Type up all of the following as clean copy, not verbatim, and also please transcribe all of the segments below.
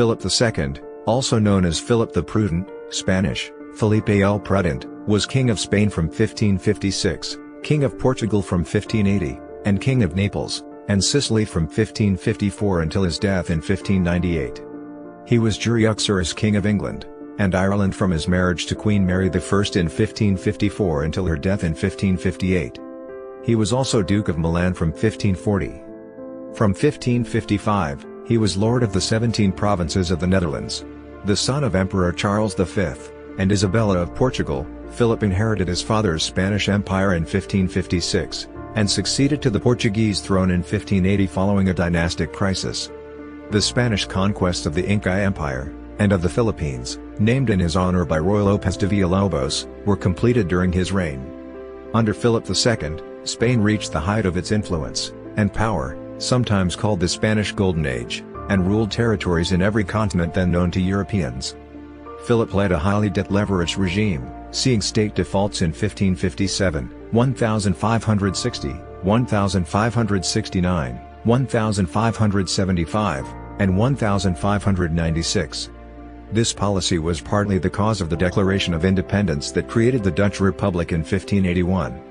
Philip II, also known as Philip the Prudent, Spanish, Felipe el Prudente, was King of Spain from 1556, King of Portugal from 1580, and King of Naples and Sicily from 1554 until his death in 1598. He was jure uxoris King of England and Ireland from his marriage to Queen Mary I in 1554 until her death in 1558. He was also Duke of Milan from 1540. From 1555, he was Lord of the 17 provinces of the Netherlands. The son of Emperor Charles V and Isabella of Portugal, Philip inherited his father's Spanish Empire in 1556, and succeeded to the Portuguese throne in 1580 following a dynastic crisis. The Spanish conquests of the Inca Empire, and of the Philippines, named in his honor by Ruy López de Villalobos, were completed during his reign. Under Philip II, Spain reached the height of its influence and power, sometimes called the Spanish Golden Age, and ruled territories in every continent then known to Europeans. Philip led a highly debt-leveraged regime, seeing state defaults in 1557, 1560, 1569, 1575, and 1596. This policy was partly the cause of the Declaration of Independence that created the Dutch Republic in 1581.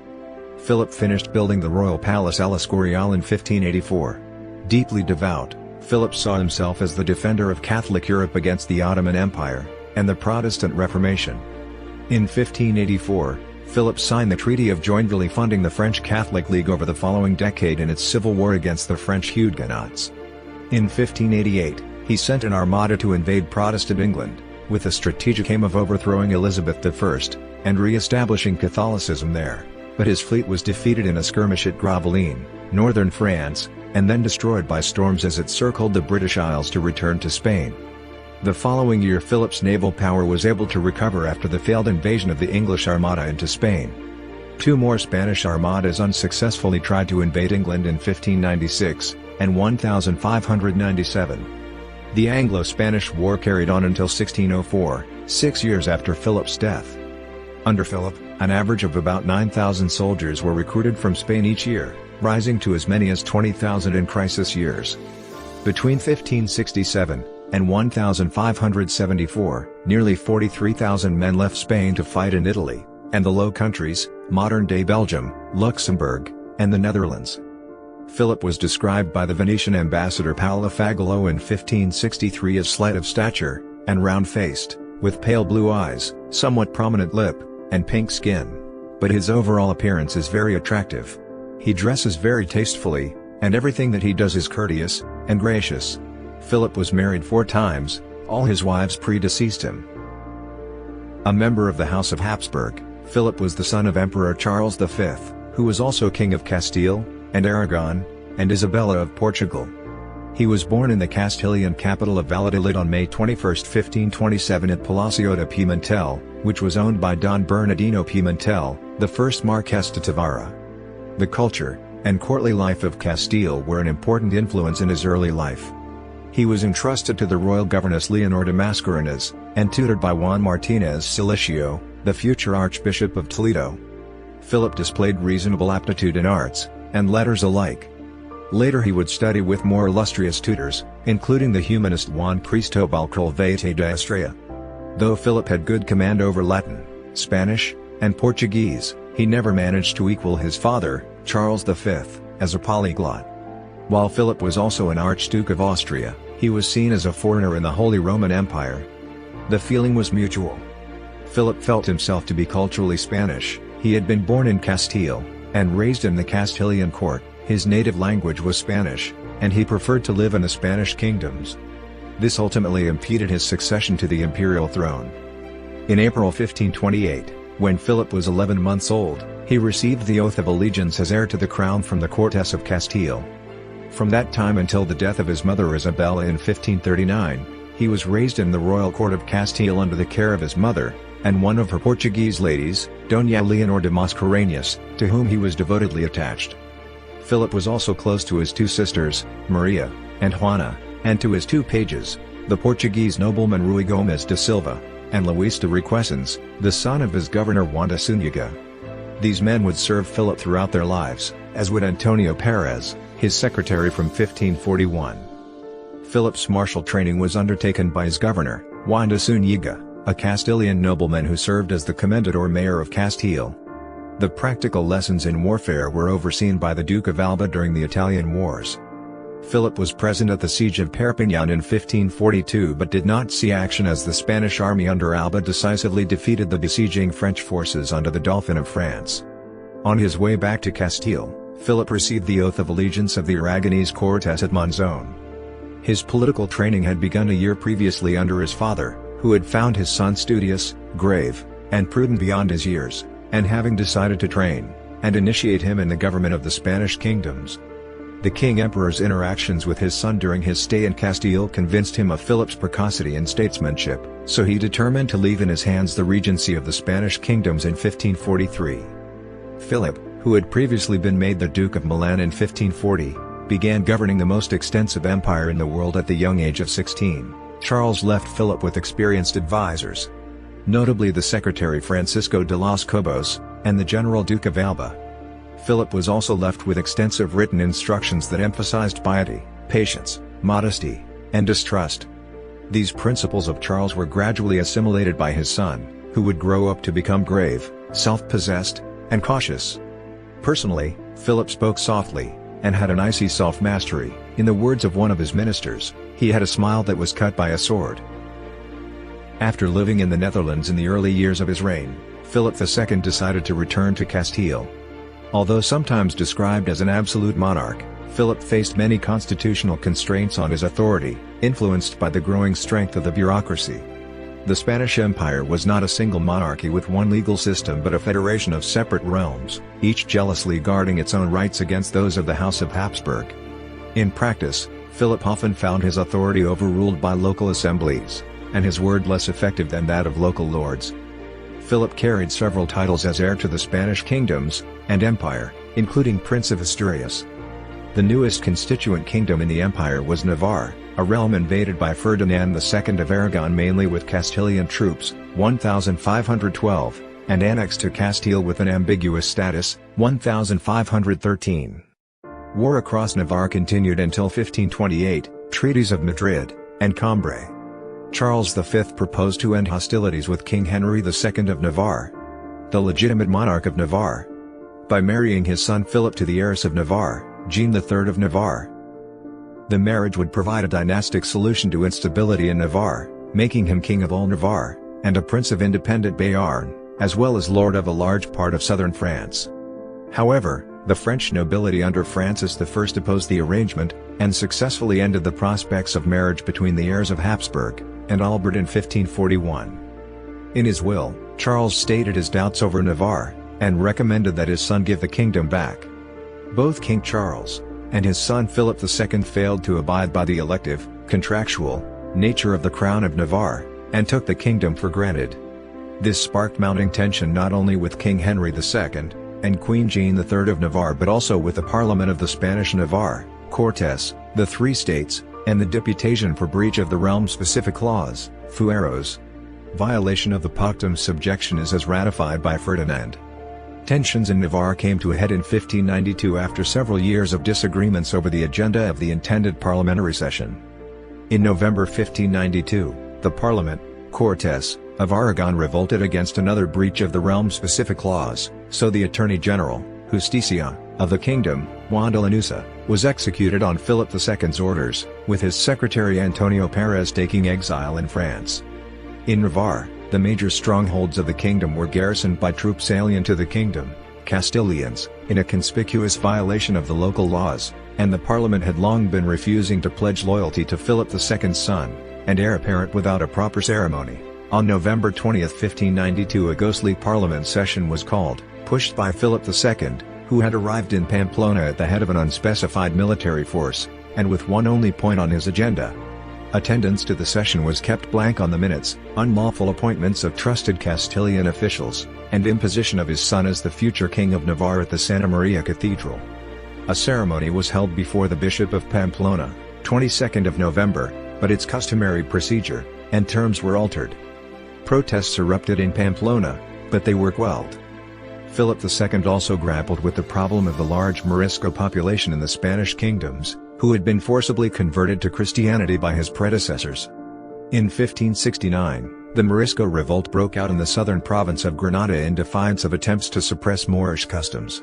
Philip finished building the royal palace El Escorial in 1584. Deeply devout, Philip saw himself as the defender of Catholic Europe against the Ottoman Empire and the Protestant Reformation. In 1584, Philip signed the Treaty of Joinville funding the French Catholic League over the following decade in its civil war against the French Huguenots. In 1588, he sent an armada to invade Protestant England, with the strategic aim of overthrowing Elizabeth I and re-establishing Catholicism there, but his fleet was defeated in a skirmish at Gravelines, northern France, and then destroyed by storms as it circled the British Isles to return to Spain. The following year Philip's naval power was able to recover after the failed invasion of the English Armada into Spain. Two more Spanish armadas unsuccessfully tried to invade England in 1596 and 1597. The Anglo-Spanish War carried on until 1604, 6 years after Philip's death. Under Philip, an average of about 9,000 soldiers were recruited from Spain each year, rising to as many as 20,000 in crisis years. Between 1567 and 1574, nearly 43,000 men left Spain to fight in Italy, and the Low Countries, modern-day Belgium, Luxembourg, and the Netherlands. Philip was described by the Venetian ambassador Paolo Fagolo in 1563 as slight of stature, and round-faced, with pale blue eyes, somewhat prominent lip, and pink skin. But his overall appearance is very attractive. He dresses very tastefully, and everything that he does is courteous and gracious. Philip was married 4 times, all his wives predeceased him. A member of the House of Habsburg, Philip was the son of Emperor Charles V, who was also King of Castile and Aragon, and Isabella of Portugal. He was born in the Castilian capital of Valladolid on May 21, 1527 at Palacio de Pimentel, which was owned by Don Bernardino Pimentel, the first Marqués de Tavara. The culture and courtly life of Castile were an important influence in his early life. He was entrusted to the royal governess Leonor de Mascarenas, and tutored by Juan Martínez Silicio, the future Archbishop of Toledo. Philip displayed reasonable aptitude in arts and letters alike. Later he would study with more illustrious tutors, including the humanist Juan Cristóbal Colvete de Estrella. Though Philip had good command over Latin, Spanish, and Portuguese, he never managed to equal his father, Charles V, as a polyglot. While Philip was also an Archduke of Austria, he was seen as a foreigner in the Holy Roman Empire. The feeling was mutual. Philip felt himself to be culturally Spanish. He had been born in Castile, and raised in the Castilian court. His native language was Spanish, and he preferred to live in the Spanish kingdoms. This ultimately impeded his succession to the imperial throne. In April 1528, when Philip was 11 months old, he received the oath of allegiance as heir to the crown from the Cortes of Castile. From that time until the death of his mother Isabella in 1539, he was raised in the royal court of Castile under the care of his mother, and one of her Portuguese ladies, Doña Leonor de Mascarenas, to whom he was devotedly attached. Philip was also close to his 2 sisters, Maria and Juana, and to his 2 pages, the Portuguese nobleman Ruy Gomes de Silva, and Luis de Requesens, the son of his governor Juan de Zúñiga. These men would serve Philip throughout their lives, as would Antonio Perez, his secretary from 1541. Philip's martial training was undertaken by his governor, Juan de Zúñiga, a Castilian nobleman who served as the Comendador Mayor of Castile. The practical lessons in warfare were overseen by the Duke of Alba during the Italian Wars. Philip was present at the siege of Perpignan in 1542 but did not see action as the Spanish army under Alba decisively defeated the besieging French forces under the Dauphin of France. On his way back to Castile, Philip received the oath of allegiance of the Aragonese Cortes at Monzon. His political training had begun a year previously under his father, who had found his son studious, grave, and prudent beyond his years, and having decided to train and initiate him in the government of the Spanish kingdoms. The King-Emperor's interactions with his son during his stay in Castile convinced him of Philip's precocity and statesmanship, so he determined to leave in his hands the regency of the Spanish kingdoms in 1543. Philip, who had previously been made the Duke of Milan in 1540, began governing the most extensive empire in the world at the young age of 16. Charles left Philip with experienced advisors, notably the secretary Francisco de los Cobos, and the General Duke of Alba. Philip was also left with extensive written instructions that emphasized piety, patience, modesty, and distrust. These principles of Charles were gradually assimilated by his son, who would grow up to become grave, self-possessed, and cautious. Personally, Philip spoke softly, and had an icy self-mastery. In the words of one of his ministers, he had a smile that was cut by a sword. After living in the Netherlands in the early years of his reign, Philip II decided to return to Castile. Although sometimes described as an absolute monarch, Philip faced many constitutional constraints on his authority, influenced by the growing strength of the bureaucracy. The Spanish Empire was not a single monarchy with one legal system but a federation of separate realms, each jealously guarding its own rights against those of the House of Habsburg. In practice, Philip often found his authority overruled by local assemblies, and his word less effective than that of local lords. Philip carried several titles as heir to the Spanish kingdoms and empire, including Prince of Asturias. The newest constituent kingdom in the empire was Navarre, a realm invaded by Ferdinand II of Aragon mainly with Castilian troops, 1512, and annexed to Castile with an ambiguous status, 1513. War across Navarre continued until 1528, treaties of Madrid and Cambrai. Charles V proposed to end hostilities with King Henry II of Navarre, the legitimate monarch of Navarre, by marrying his son Philip to the heiress of Navarre, Jean III of Navarre. The marriage would provide a dynastic solution to instability in Navarre, making him king of all Navarre, and a prince of independent Béarn, as well as lord of a large part of southern France. However, the French nobility under Francis I opposed the arrangement, and successfully ended the prospects of marriage between the heirs of Habsburg and Albert in 1541. In his will, Charles stated his doubts over Navarre, and recommended that his son give the kingdom back. Both King Charles and his son Philip II failed to abide by the elective, contractual, nature of the Crown of Navarre, and took the kingdom for granted. This sparked mounting tension not only with King Henry II and Queen Jean III of Navarre but also with the Parliament of the Spanish Navarre, Cortes, the Three States, and the Deputation for breach of the realm-specific clause, fueros. Violation of the Pactum Subjectionis as ratified by Ferdinand. Tensions in Navarre came to a head in 1592 after several years of disagreements over the agenda of the intended parliamentary session. In November 1592, the Parliament, Cortes, of Aragon revolted against another breach of the realm-specific clause, so the Attorney General, Justicia, of the kingdom, Juan de Lanuza, was executed on Philip II's orders, with his secretary Antonio Perez taking exile in France. In Navarre, the major strongholds of the kingdom were garrisoned by troops alien to the kingdom, Castilians, in a conspicuous violation of the local laws, and the parliament had long been refusing to pledge loyalty to Philip II's son, and heir apparent without a proper ceremony. On November 20, 1592 a ghostly parliament session was called, pushed by Philip II, who had arrived in Pamplona at the head of an unspecified military force, and with one only point on his agenda. Attendance to the session was kept blank on the minutes, unlawful appointments of trusted Castilian officials, and imposition of his son as the future king of Navarre at the Santa Maria Cathedral. A ceremony was held before the Bishop of Pamplona, 22nd of November, but its customary procedure and terms were altered. Protests erupted in Pamplona, but they were quelled. Philip II also grappled with the problem of the large Morisco population in the Spanish kingdoms, who had been forcibly converted to Christianity by his predecessors. In 1569, the Morisco revolt broke out in the southern province of Granada in defiance of attempts to suppress Moorish customs.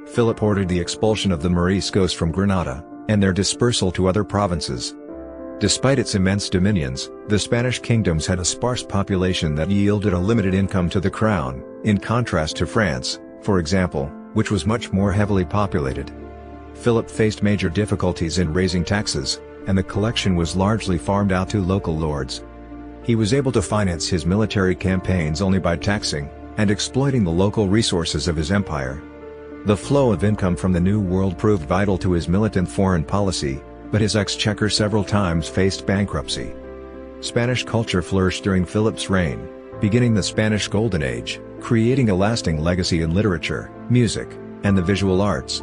Philip ordered the expulsion of the Moriscos from Granada, and their dispersal to other provinces. Despite its immense dominions, the Spanish kingdoms had a sparse population that yielded a limited income to the crown, in contrast to France, for example, which was much more heavily populated. Philip faced major difficulties in raising taxes, and the collection was largely farmed out to local lords. He was able to finance his military campaigns only by taxing and exploiting the local resources of his empire. The flow of income from the New World proved vital to his militant foreign policy, but his exchequer several times faced bankruptcy. Spanish culture flourished during Philip's reign, beginning the Spanish Golden Age, creating a lasting legacy in literature, music, and the visual arts.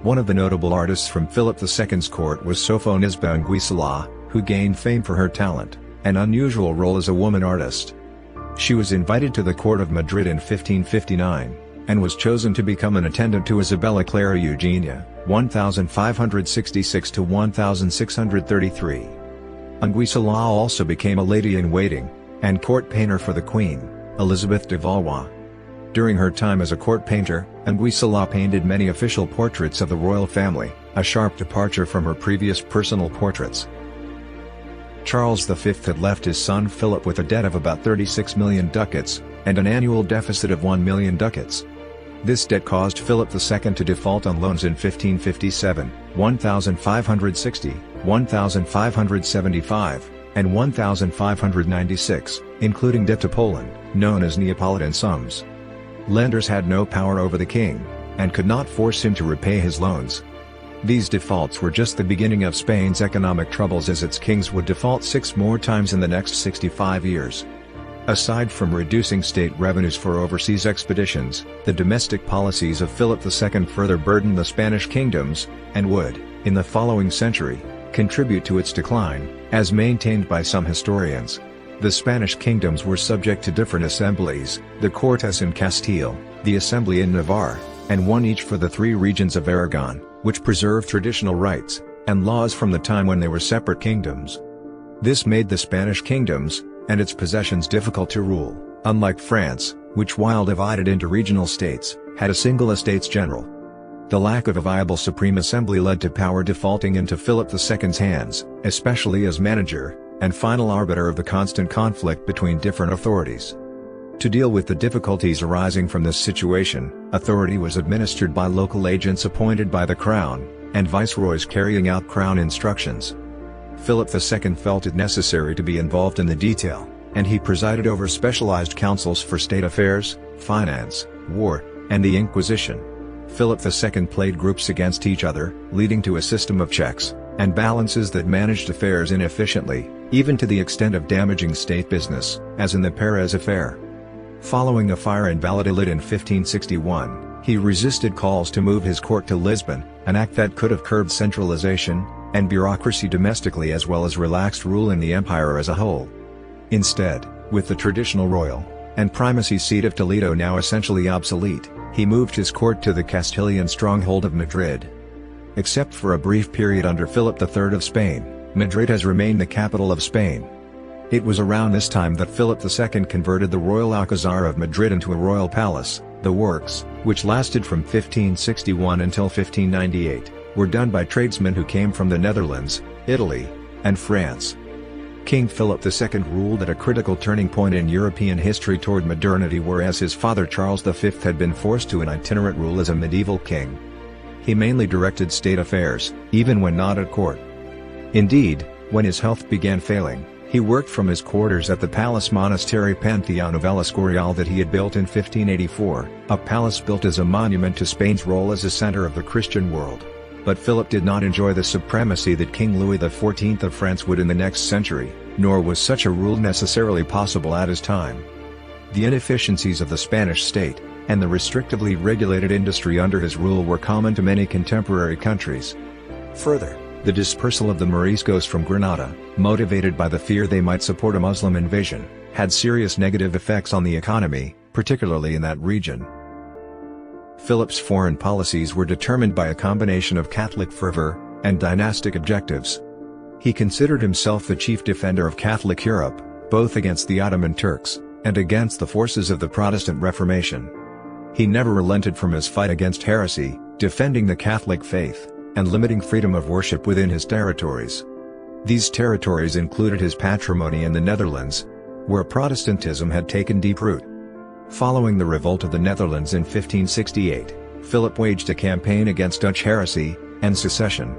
One of the notable artists from Philip II's court was Sofonisba Anguissa, who gained fame for her talent, an unusual role as a woman artist. She was invited to the court of Madrid in 1559, and was chosen to become an attendant to Isabella Clara Eugenia, 1566 to 1633. Anguissa also became a lady-in-waiting, and court painter for the Queen, Elizabeth de Valois. During her time as a court painter, Anguissa painted many official portraits of the royal family, a sharp departure from her previous personal portraits. Charles V had left his son Philip with a debt of about 36 million ducats, and an annual deficit of 1 million ducats. This debt caused Philip II to default on loans in 1557, 1560, 1575, and 1596, including debt to Poland, known as Neapolitan sums. Lenders had no power over the king, and could not force him to repay his loans. These defaults were just the beginning of Spain's economic troubles, as its kings would default 6 more times in the next 65 years. Aside from reducing state revenues for overseas expeditions, the domestic policies of Philip II further burdened the Spanish kingdoms, and would, in the following century, contribute to its decline, as maintained by some historians. The Spanish kingdoms were subject to different assemblies, the Cortes in Castile, the Assembly in Navarre, and one each for the 3 regions of Aragon, which preserved traditional rights and laws from the time when they were separate kingdoms. This made the Spanish kingdoms and its possessions difficult to rule, unlike France, which, while divided into regional states, had a single Estates General. The lack of a viable Supreme Assembly led to power defaulting into Philip II's hands, especially as manager and final arbiter of the constant conflict between different authorities. To deal with the difficulties arising from this situation, authority was administered by local agents appointed by the Crown, and viceroys carrying out Crown instructions. Philip II felt it necessary to be involved in the detail, and he presided over specialized councils for state affairs, finance, war, and the Inquisition. Philip II played groups against each other, leading to a system of checks and balances that managed affairs inefficiently, even to the extent of damaging state business, as in the Perez affair. Following a fire in Valladolid in 1561, he resisted calls to move his court to Lisbon, an act that could have curbed centralization and bureaucracy domestically as well as relaxed rule in the empire as a whole. Instead, with the traditional royal and primacy seat of Toledo now essentially obsolete, he moved his court to the Castilian stronghold of Madrid. Except for a brief period under Philip III of Spain, Madrid has remained the capital of Spain. It was around this time that Philip II converted the Royal Alcazar of Madrid into a royal palace. The works, which lasted from 1561 until 1598, were done by tradesmen who came from the Netherlands, Italy, and France. King Philip II ruled at a critical turning point in European history toward modernity, whereas his father Charles V had been forced to an itinerant rule as a medieval king. He mainly directed state affairs, even when not at court. Indeed, when his health began failing, he worked from his quarters at the palace monastery Pantheon of El Escorial that he had built in 1584, a palace built as a monument to Spain's role as a center of the Christian world. But Philip did not enjoy the supremacy that King Louis XIV of France would in the next century, nor was such a rule necessarily possible at his time. The inefficiencies of the Spanish state, and the restrictively regulated industry under his rule were common to many contemporary countries. Further, the dispersal of the Moriscos from Granada, motivated by the fear they might support a Muslim invasion, had serious negative effects on the economy, particularly in that region. Philip's foreign policies were determined by a combination of Catholic fervor, and dynastic objectives. He considered himself the chief defender of Catholic Europe, both against the Ottoman Turks, and against the forces of the Protestant Reformation. He never relented from his fight against heresy, defending the Catholic faith, and limiting freedom of worship within his territories. These territories included his patrimony in the Netherlands, where Protestantism had taken deep root. Following the revolt of the Netherlands in 1568, Philip waged a campaign against Dutch heresy and secession.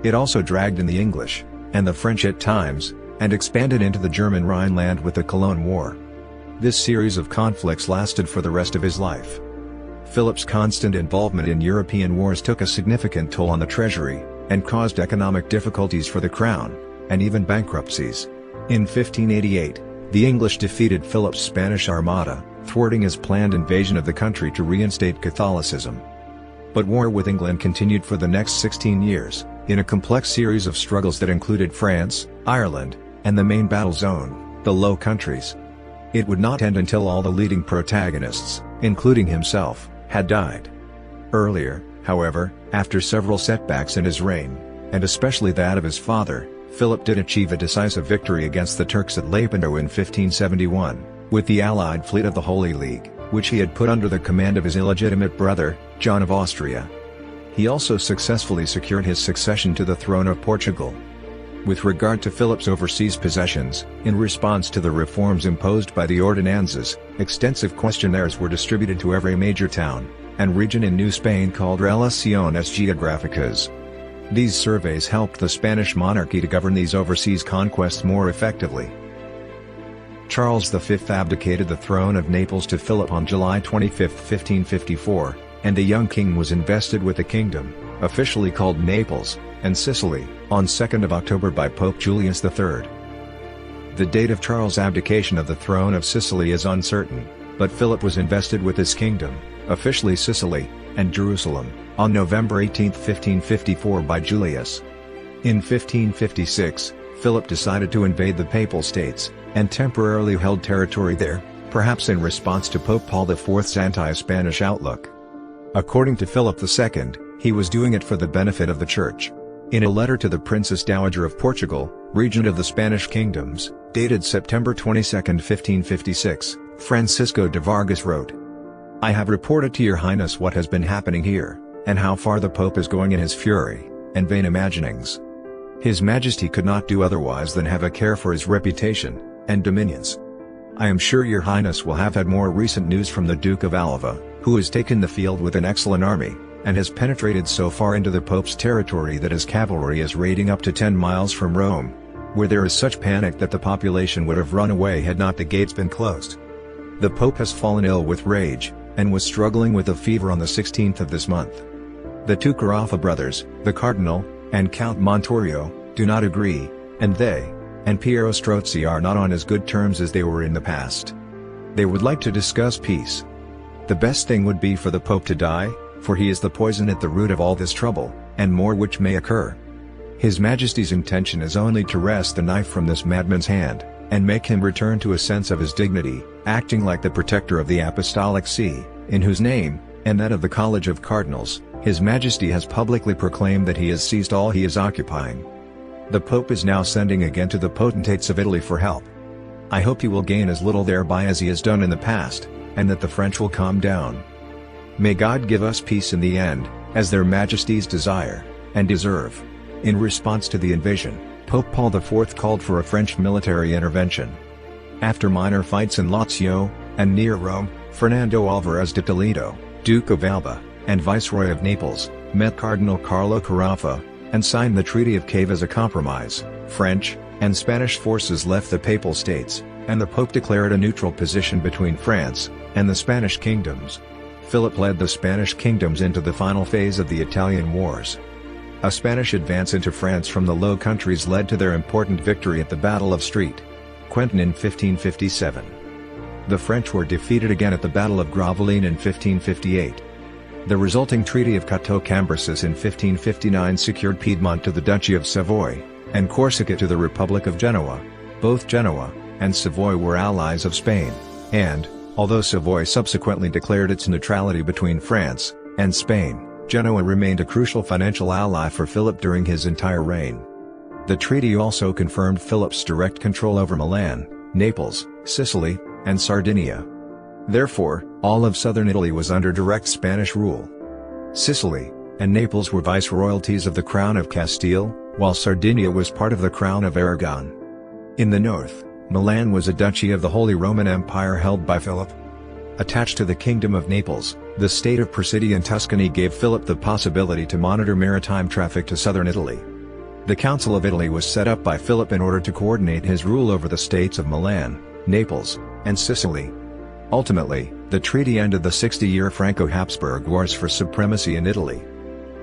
It also dragged in the English and the French at times, and expanded into the German Rhineland with the Cologne War. This series of conflicts lasted for the rest of his life. Philip's constant involvement in European wars took a significant toll on the treasury, and caused economic difficulties for the crown, and even bankruptcies. In 1588, the English defeated Philip's Spanish Armada, thwarting his planned invasion of the country to reinstate Catholicism. But war with England continued for the next 16 years, in a complex series of struggles that included France, Ireland, and the main battle zone, the Low Countries. It would not end until all the leading protagonists, including himself, had died. Earlier, however, after several setbacks in his reign, and especially that of his father, Philip did achieve a decisive victory against the Turks at Lepanto in 1571, with the allied fleet of the Holy League, which he had put under the command of his illegitimate brother, John of Austria. He also successfully secured his succession to the throne of Portugal. With regard to Philip's overseas possessions, in response to the reforms imposed by the Ordenanzas, extensive questionnaires were distributed to every major town and region in New Spain called Relaciones Geográficas. These surveys helped the Spanish monarchy to govern these overseas conquests more effectively. Charles V abdicated the throne of Naples to Philip on July 25, 1554, and the young king was invested with the kingdom, officially called Naples, and Sicily, on 2 October by Pope Julius III. The date of Charles' abdication of the throne of Sicily is uncertain, but Philip was invested with his kingdom, officially Sicily, and Jerusalem, on November 18, 1554 by Julius. In 1556, Philip decided to invade the Papal States, and temporarily held territory there, perhaps in response to Pope Paul IV's anti-Spanish outlook. According to Philip II, he was doing it for the benefit of the Church. In a letter to the Princess Dowager of Portugal, regent of the Spanish kingdoms, dated September 22, 1556, Francisco de Vargas wrote, "I have reported to your Highness what has been happening here, and how far the Pope is going in his fury and vain imaginings. His Majesty could not do otherwise than have a care for his reputation and dominions. I am sure your Highness will have had more recent news from the Duke of Alva, who has taken the field with an excellent army, and has penetrated so far into the Pope's territory that his cavalry is raiding up to 10 miles from Rome, where there is such panic that the population would have run away had not the gates been closed. The Pope has fallen ill with rage, and was struggling with a fever on the 16th of this month. The two Carafa brothers, the Cardinal, and Count Montorio, do not agree, and they, and Piero Strozzi are not on as good terms as they were in the past. They would like to discuss peace. The best thing would be for the Pope to die, for he is the poison at the root of all this trouble, and more which may occur. His Majesty's intention is only to wrest the knife from this madman's hand, and make him return to a sense of his dignity, acting like the protector of the Apostolic See, in whose name, and that of the College of Cardinals, His Majesty has publicly proclaimed that he has seized all he is occupying. The Pope is now sending again to the potentates of Italy for help. I hope he will gain as little thereby as he has done in the past, and that the French will calm down. May God give us peace in the end, as their Majesties desire, and deserve." In response to the invasion, Pope Paul IV called for a French military intervention. After minor fights in Lazio, and near Rome, Fernando Alvarez de Toledo, Duke of Alba, and Viceroy of Naples, met Cardinal Carlo Carafa, and signed the Treaty of Cave as a compromise. French and Spanish forces left the Papal States, and the Pope declared a neutral position between France and the Spanish kingdoms. Philip led the Spanish kingdoms into the final phase of the Italian Wars. A Spanish advance into France from the Low Countries led to their important victory at the Battle of Street Quentin in 1557. The French were defeated again at the Battle of Gravelines in 1558. The resulting Treaty of Cateau-Cambrésis in 1559 secured Piedmont to the Duchy of Savoy, and Corsica to the Republic of Genoa. Both Genoa and Savoy were allies of Spain, and, although Savoy subsequently declared its neutrality between France and Spain, Genoa remained a crucial financial ally for Philip during his entire reign. The treaty also confirmed Philip's direct control over Milan, Naples, Sicily, and Sardinia. Therefore, all of southern Italy was under direct Spanish rule. Sicily and Naples were viceroyalties of the Crown of Castile, while Sardinia was part of the Crown of Aragon. In the north, Milan was a duchy of the Holy Roman Empire held by Philip. Attached to the Kingdom of Naples, the state of Pisidia and Tuscany gave Philip the possibility to monitor maritime traffic to southern Italy. The Council of Italy was set up by Philip in order to coordinate his rule over the states of Milan, Naples, and Sicily. Ultimately, the treaty ended the 60-year Franco-Habsburg Wars for supremacy in Italy.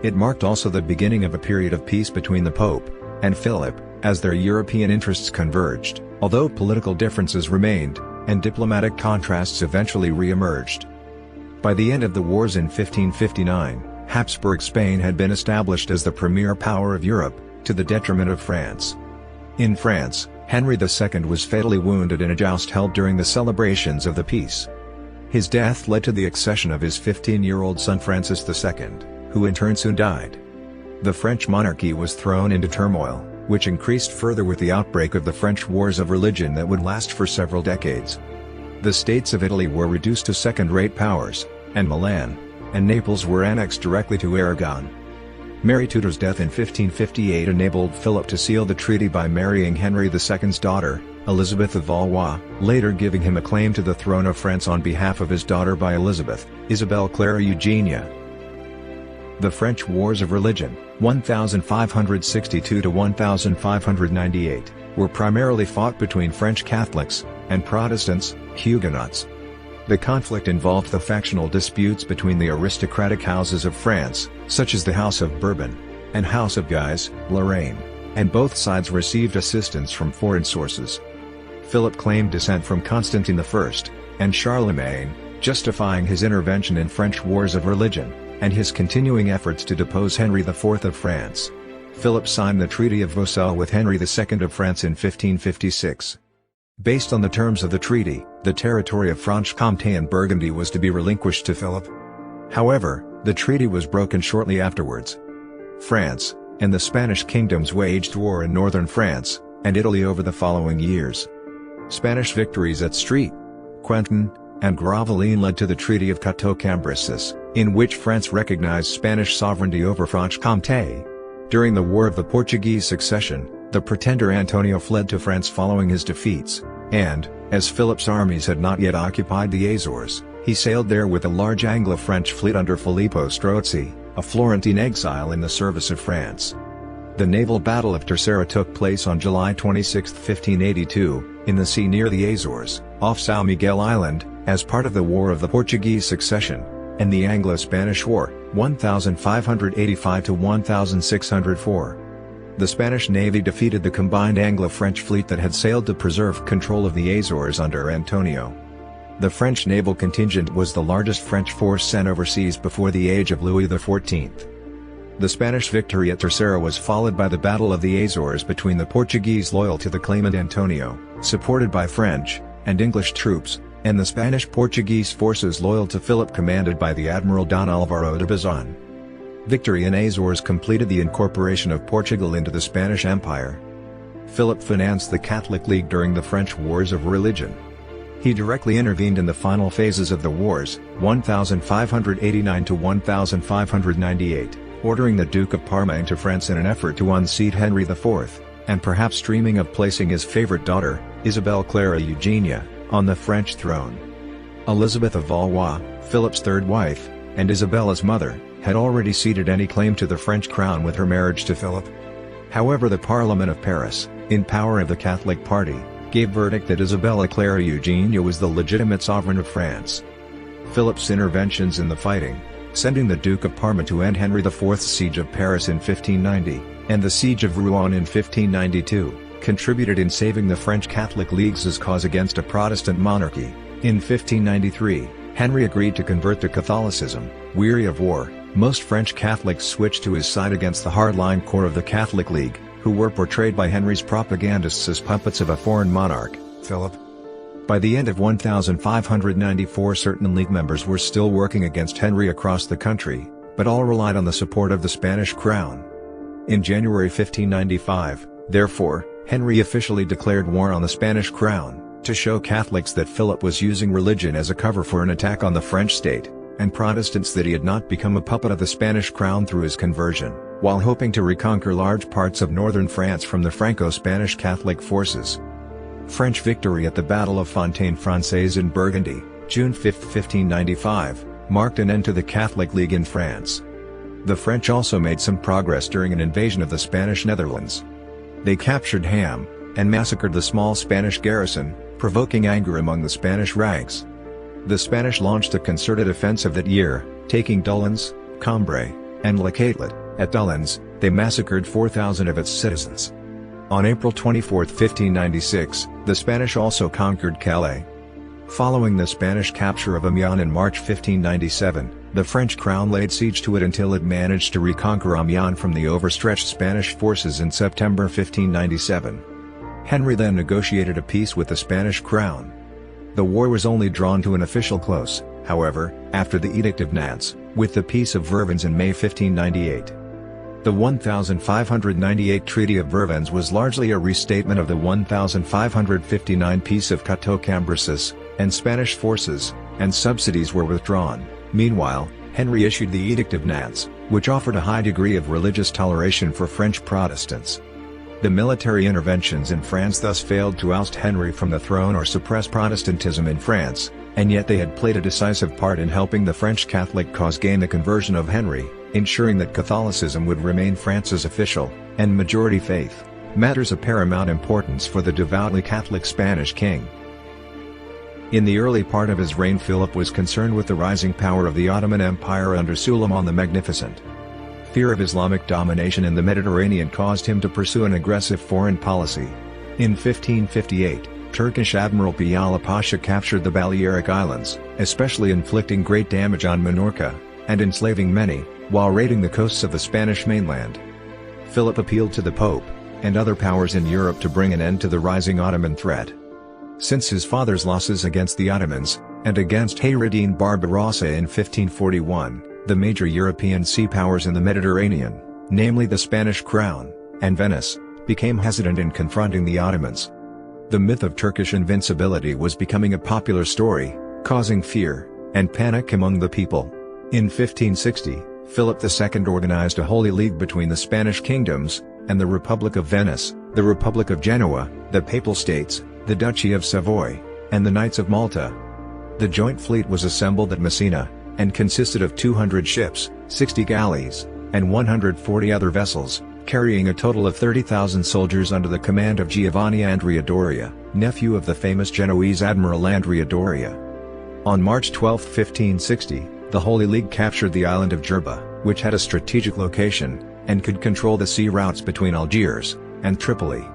It marked also the beginning of a period of peace between the Pope and Philip, as their European interests converged, although political differences remained, and diplomatic contrasts eventually re-emerged. By the end of the wars in 1559, Habsburg Spain had been established as the premier power of Europe, to the detriment of France. In France, Henry II was fatally wounded in a joust held during the celebrations of the peace. His death led to the accession of his 15-year-old son Francis II, who in turn soon died. The French monarchy was thrown into turmoil, which increased further with the outbreak of the French Wars of Religion that would last for several decades. The states of Italy were reduced to second-rate powers, and Milan and Naples were annexed directly to Aragon. Mary Tudor's death in 1558 enabled Philip to seal the treaty by marrying Henry II's daughter, Elizabeth of Valois, later giving him a claim to the throne of France on behalf of his daughter by Elizabeth, Isabella Clara Eugenia. The French Wars of Religion, 1562 to 1598, were primarily fought between French Catholics and Protestants, Huguenots. The conflict involved the factional disputes between the aristocratic houses of France, such as the House of Bourbon and House of Guise, Lorraine, and both sides received assistance from foreign sources. Philip claimed descent from Constantine I and Charlemagne, justifying his intervention in French wars of religion, and his continuing efforts to depose Henry IV of France. Philip signed the Treaty of Vaucelles with Henry II of France in 1556. Based on the terms of the treaty, the territory of Franche-Comté and Burgundy was to be relinquished to Philip. However, the treaty was broken shortly afterwards. France and the Spanish kingdoms waged war in northern France and Italy over the following years. Spanish victories at Street, Quentin, and Gravelines led to the Treaty of Cateau-Cambrésis, in which France recognized Spanish sovereignty over Franche-Comté. During the War of the Portuguese Succession, the pretender Antonio fled to France following his defeats, and, as Philip's armies had not yet occupied the Azores, he sailed there with a large Anglo-French fleet under Filippo Strozzi, a Florentine exile in the service of France. The naval battle of Terceira took place on July 26, 1582, in the sea near the Azores, off São Miguel Island, as part of the War of the Portuguese Succession, and the Anglo-Spanish War, 1585 to 1604. The Spanish Navy defeated the combined Anglo-French fleet that had sailed to preserve control of the Azores under Antonio. The French naval contingent was the largest French force sent overseas before the age of Louis XIV. The Spanish victory at Terceira was followed by the Battle of the Azores between the Portuguese loyal to the claimant Antonio, supported by French and English troops, and the Spanish-Portuguese forces loyal to Philip commanded by the Admiral Don Álvaro de Bazan. Victory in Azores completed the incorporation of Portugal into the Spanish Empire. Philip financed the Catholic League during the French Wars of Religion. He directly intervened in the final phases of the wars, 1589 to 1598, ordering the Duke of Parma into France in an effort to unseat Henry IV, and perhaps dreaming of placing his favorite daughter, Isabella Clara Eugenia, on the French throne. Elizabeth of Valois, Philip's third wife, and Isabella's mother, had already ceded any claim to the French crown with her marriage to Philip. However, the Parliament of Paris, in power of the Catholic party, gave verdict that Isabella Clara Eugenia was the legitimate sovereign of France. Philip's interventions in the fighting, sending the Duke of Parma to end Henry IV's siege of Paris in 1590, and the siege of Rouen in 1592, contributed in saving the French Catholic League's cause against a Protestant monarchy. In 1593, Henry agreed to convert to Catholicism. Weary of war, most French Catholics switched to his side against the hardline core of the Catholic League, who were portrayed by Henry's propagandists as puppets of a foreign monarch, Philip. By the end of 1594, certain League members were still working against Henry across the country, but all relied on the support of the Spanish crown. In January 1595, therefore, Henry officially declared war on the Spanish crown, to show Catholics that Philip was using religion as a cover for an attack on the French state, and Protestants that he had not become a puppet of the Spanish crown through his conversion, while hoping to reconquer large parts of northern France from the Franco-Spanish Catholic forces. French victory at the Battle of Fontaine-Française in Burgundy, June 5, 1595, marked an end to the Catholic League in France. The French also made some progress during an invasion of the Spanish Netherlands. They captured Ham, and massacred the small Spanish garrison, provoking anger among the Spanish ranks. The Spanish launched a concerted offensive that year, taking Doullens, Cambrai, and Le Catelet. At Doullens, they massacred 4,000 of its citizens. On April 24, 1596, the Spanish also conquered Calais. Following the Spanish capture of Amiens in March 1597, the French crown laid siege to it until it managed to reconquer Amiens from the overstretched Spanish forces in September 1597. Henry then negotiated a peace with the Spanish crown. The war was only drawn to an official close, however, after the Edict of Nantes, with the Peace of Vervins in May 1598. The 1598 Treaty of Vervins was largely a restatement of the 1559 Peace of Cateau-Cambrésis, and Spanish forces and subsidies were withdrawn. Meanwhile, Henry issued the Edict of Nantes, which offered a high degree of religious toleration for French Protestants. The military interventions in France thus failed to oust Henry from the throne or suppress Protestantism in France, and yet they had played a decisive part in helping the French Catholic cause gain the conversion of Henry, ensuring that Catholicism would remain France's official and majority faith, matters of paramount importance for the devoutly Catholic Spanish king. In the early part of his reign, Philip was concerned with the rising power of the Ottoman Empire under Suleiman the Magnificent. Fear of Islamic domination in the Mediterranean caused him to pursue an aggressive foreign policy. In 1558, Turkish Admiral Piyala Pasha captured the Balearic Islands, especially inflicting great damage on Minorca, and enslaving many, while raiding the coasts of the Spanish mainland. Philip appealed to the Pope, and other powers in Europe to bring an end to the rising Ottoman threat. Since his father's losses against the Ottomans, and against Hayreddin Barbarossa in 1541, the major European sea powers in the Mediterranean, namely the Spanish crown, and Venice, became hesitant in confronting the Ottomans. The myth of Turkish invincibility was becoming a popular story, causing fear and panic among the people. In 1560, Philip II organized a Holy League between the Spanish kingdoms, and the Republic of Venice, the Republic of Genoa, the Papal States, the Duchy of Savoy, and the Knights of Malta. The joint fleet was assembled at Messina, and consisted of 200 ships, 60 galleys, and 140 other vessels, carrying a total of 30,000 soldiers under the command of Giovanni Andrea Doria, nephew of the famous Genoese Admiral Andrea Doria. On March 12, 1560, the Holy League captured the island of Jerba, which had a strategic location, and could control the sea routes between Algiers and Tripoli.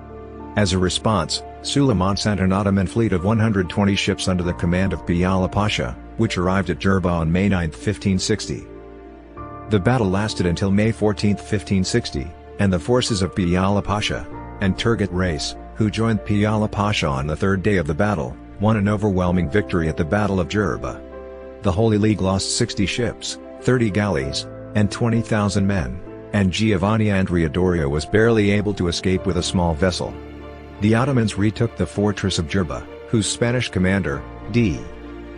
As a response, Suleiman sent an Ottoman fleet of 120 ships under the command of Piyala Pasha, which arrived at Jerba on May 9, 1560. The battle lasted until May 14, 1560, and the forces of Piyala Pasha and Turgut Reis, who joined Piyala Pasha on the third day of the battle, won an overwhelming victory at the Battle of Jerba. The Holy League lost 60 ships, 30 galleys, and 20,000 men, and Giovanni Andrea Doria was barely able to escape with a small vessel. The Ottomans retook the fortress of Jerba, whose Spanish commander, D.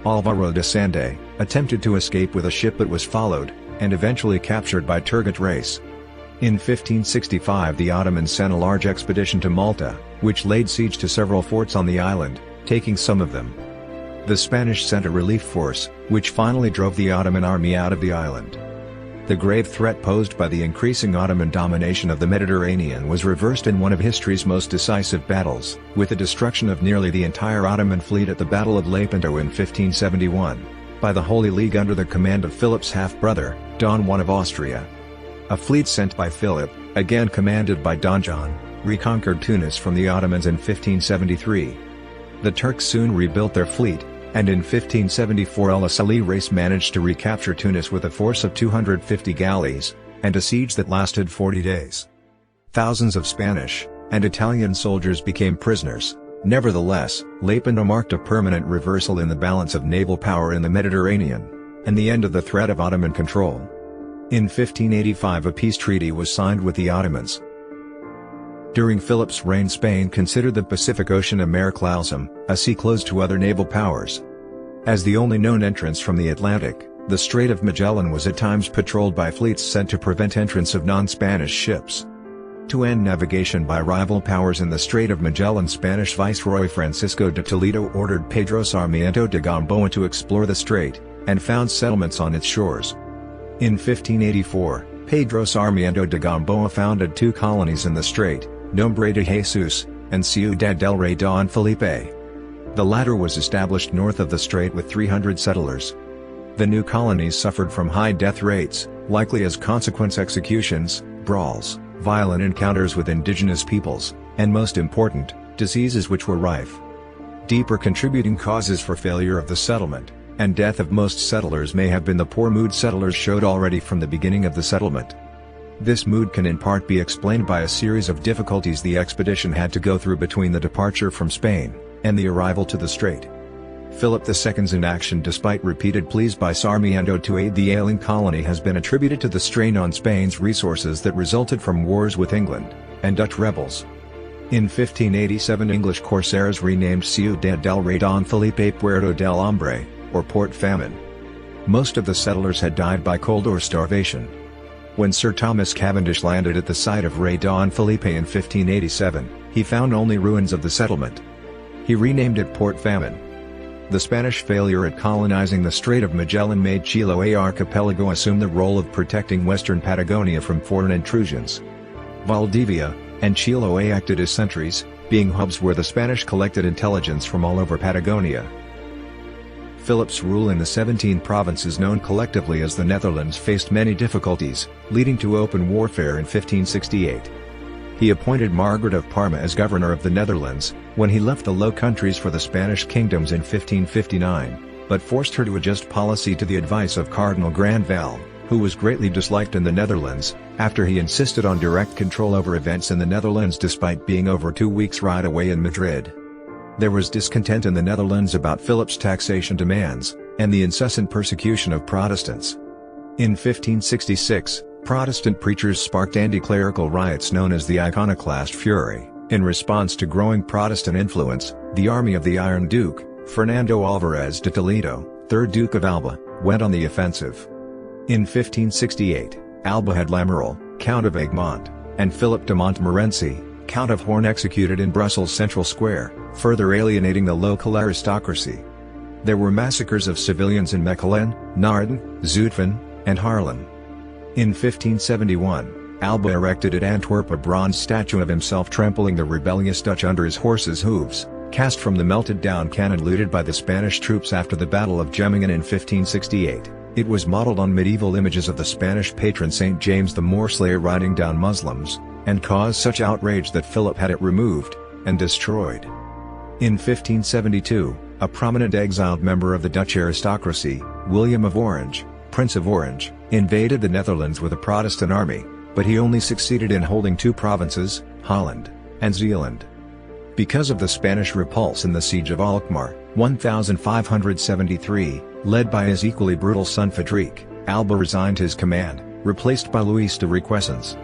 Alvaro de Sande, attempted to escape with a ship but was followed, and eventually captured by Turgut Reis. In 1565 the Ottomans sent a large expedition to Malta, which laid siege to several forts on the island, taking some of them. The Spanish sent a relief force, which finally drove the Ottoman army out of the island. The grave threat posed by the increasing Ottoman domination of the Mediterranean was reversed in one of history's most decisive battles, with the destruction of nearly the entire Ottoman fleet at the Battle of Lepanto in 1571, by the Holy League under the command of Philip's half-brother, Don Juan of Austria. A fleet sent by Philip, again commanded by Don John, reconquered Tunis from the Ottomans in 1573. The Turks soon rebuilt their fleet, and in 1574 Al-Asali Reis managed to recapture Tunis with a force of 250 galleys, and a siege that lasted 40 days. Thousands of Spanish and Italian soldiers became prisoners. Nevertheless, Lepanto marked a permanent reversal in the balance of naval power in the Mediterranean, and the end of the threat of Ottoman control. In 1585 a peace treaty was signed with the Ottomans. During Philip's reign Spain considered the Pacific Ocean a mare clausum, a sea closed to other naval powers. As the only known entrance from the Atlantic, the Strait of Magellan was at times patrolled by fleets sent to prevent entrance of non-Spanish ships. To end navigation by rival powers in the Strait of Magellan, Spanish Viceroy Francisco de Toledo ordered Pedro Sarmiento de Gamboa to explore the strait, and found settlements on its shores. In 1584, Pedro Sarmiento de Gamboa founded 2 colonies in the strait, Nombre de Jesus, and Ciudad del Rey Don Felipe. The latter was established north of the strait with 300 settlers. The new colonies suffered from high death rates, likely as consequence executions, brawls, violent encounters with indigenous peoples, and most important, diseases which were rife. Deeper contributing causes for failure of the settlement, and death of most settlers may have been the poor mood settlers showed already from the beginning of the settlement. This mood can in part be explained by a series of difficulties the expedition had to go through between the departure from Spain, and the arrival to the strait. Philip II's inaction despite repeated pleas by Sarmiento to aid the ailing colony has been attributed to the strain on Spain's resources that resulted from wars with England, and Dutch rebels. In 1587 English corsairs renamed Ciudad del Rey Don Felipe Puerto del Hombre, or Port Famine. Most of the settlers had died by cold or starvation. When Sir Thomas Cavendish landed at the site of Rey Don Felipe in 1587, he found only ruins of the settlement. He renamed it Port Famine. The Spanish failure at colonizing the Strait of Magellan made Chiloé archipelago assume the role of protecting western Patagonia from foreign intrusions. Valdivia and Chiloé acted as sentries, being hubs where the Spanish collected intelligence from all over Patagonia. Philip's rule in the 17 provinces known collectively as the Netherlands faced many difficulties, leading to open warfare in 1568. He appointed Margaret of Parma as governor of the Netherlands, when he left the Low Countries for the Spanish kingdoms in 1559, but forced her to adjust policy to the advice of Cardinal Granvelle, who was greatly disliked in the Netherlands, after he insisted on direct control over events in the Netherlands despite being over 2 weeks' ride away in Madrid. There was discontent in the Netherlands about Philip's taxation demands, and the incessant persecution of Protestants. In 1566, Protestant preachers sparked anti-clerical riots known as the Iconoclast Fury. In response to growing Protestant influence, the army of the Iron Duke, Fernando Alvarez de Toledo, 3rd Duke of Alba, went on the offensive. In 1568, Alba had Lamoral, Count of Egmont, and Philip de Montmorency, Count of Horn executed in Brussels Central Square, further alienating the local aristocracy. There were massacres of civilians in Mechelen, Naarden, Zutphen, and Haarlem. In 1571, Alba erected at Antwerp a bronze statue of himself trampling the rebellious Dutch under his horse's hooves, cast from the melted-down cannon looted by the Spanish troops after the Battle of Gemmingen in 1568. It was modeled on medieval images of the Spanish patron Saint James the Moorslayer riding down Muslims, and caused such outrage that Philip had it removed, and destroyed. In 1572, a prominent exiled member of the Dutch aristocracy, William of Orange, Prince of Orange, invaded the Netherlands with a Protestant army, but he only succeeded in holding 2 provinces, Holland and Zeeland. Because of the Spanish repulse in the Siege of Alkmaar, 1573, led by his equally brutal son Frederick, Alba resigned his command, replaced by Luis de Requesens.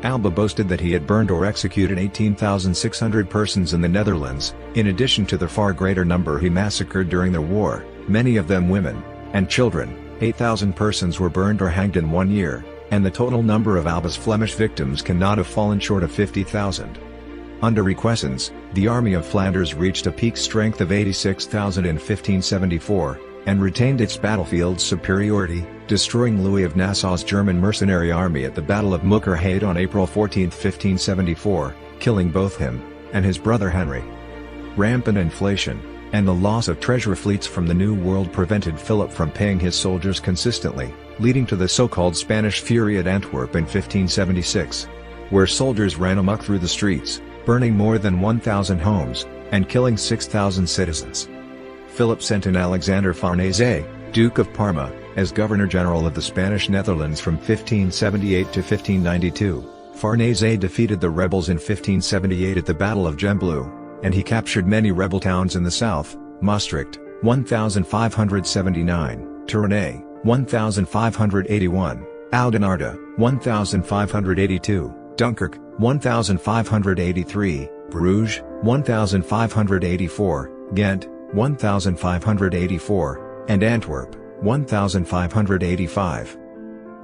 Alba boasted that he had burned or executed 18,600 persons in the Netherlands, in addition to the far greater number he massacred during the war, many of them women and children. 8,000 persons were burned or hanged in 1 year, and the total number of Alba's Flemish victims cannot have fallen short of 50,000. Under Requesens, the Army of Flanders reached a peak strength of 86,000 in 1574, and retained its battlefield superiority, destroying Louis of Nassau's German mercenary army at the Battle of Muckerheide on April 14, 1574, killing both him and his brother Henry. Rampant inflation and the loss of treasure fleets from the New World prevented Philip from paying his soldiers consistently, leading to the so-called Spanish Fury at Antwerp in 1576, where soldiers ran amok through the streets, burning more than 1,000 homes, and killing 6,000 citizens. Philip sent in Alexander Farnese, Duke of Parma, as Governor-General of the Spanish Netherlands from 1578 to 1592. Farnese defeated the rebels in 1578 at the Battle of Gembloux, and he captured many rebel towns in the south: Maastricht, 1579, Tournai, 1581, Oudenarde, 1582, Dunkirk, 1583, Bruges, 1584, Ghent, 1584, and Antwerp, 1585.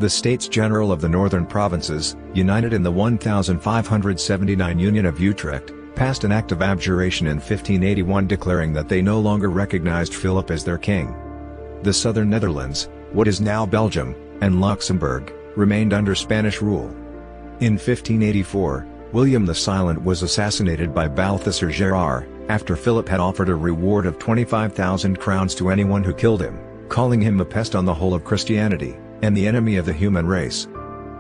The States General of the Northern Provinces, united in the 1579 Union of Utrecht, passed an act of abjuration in 1581 declaring that they no longer recognized Philip as their king. The southern Netherlands, what is now Belgium, and Luxembourg, remained under Spanish rule. In 1584, William the Silent was assassinated by Balthasar Gerard, after Philip had offered a reward of 25,000 crowns to anyone who killed him, calling him a pest on the whole of Christianity, and the enemy of the human race.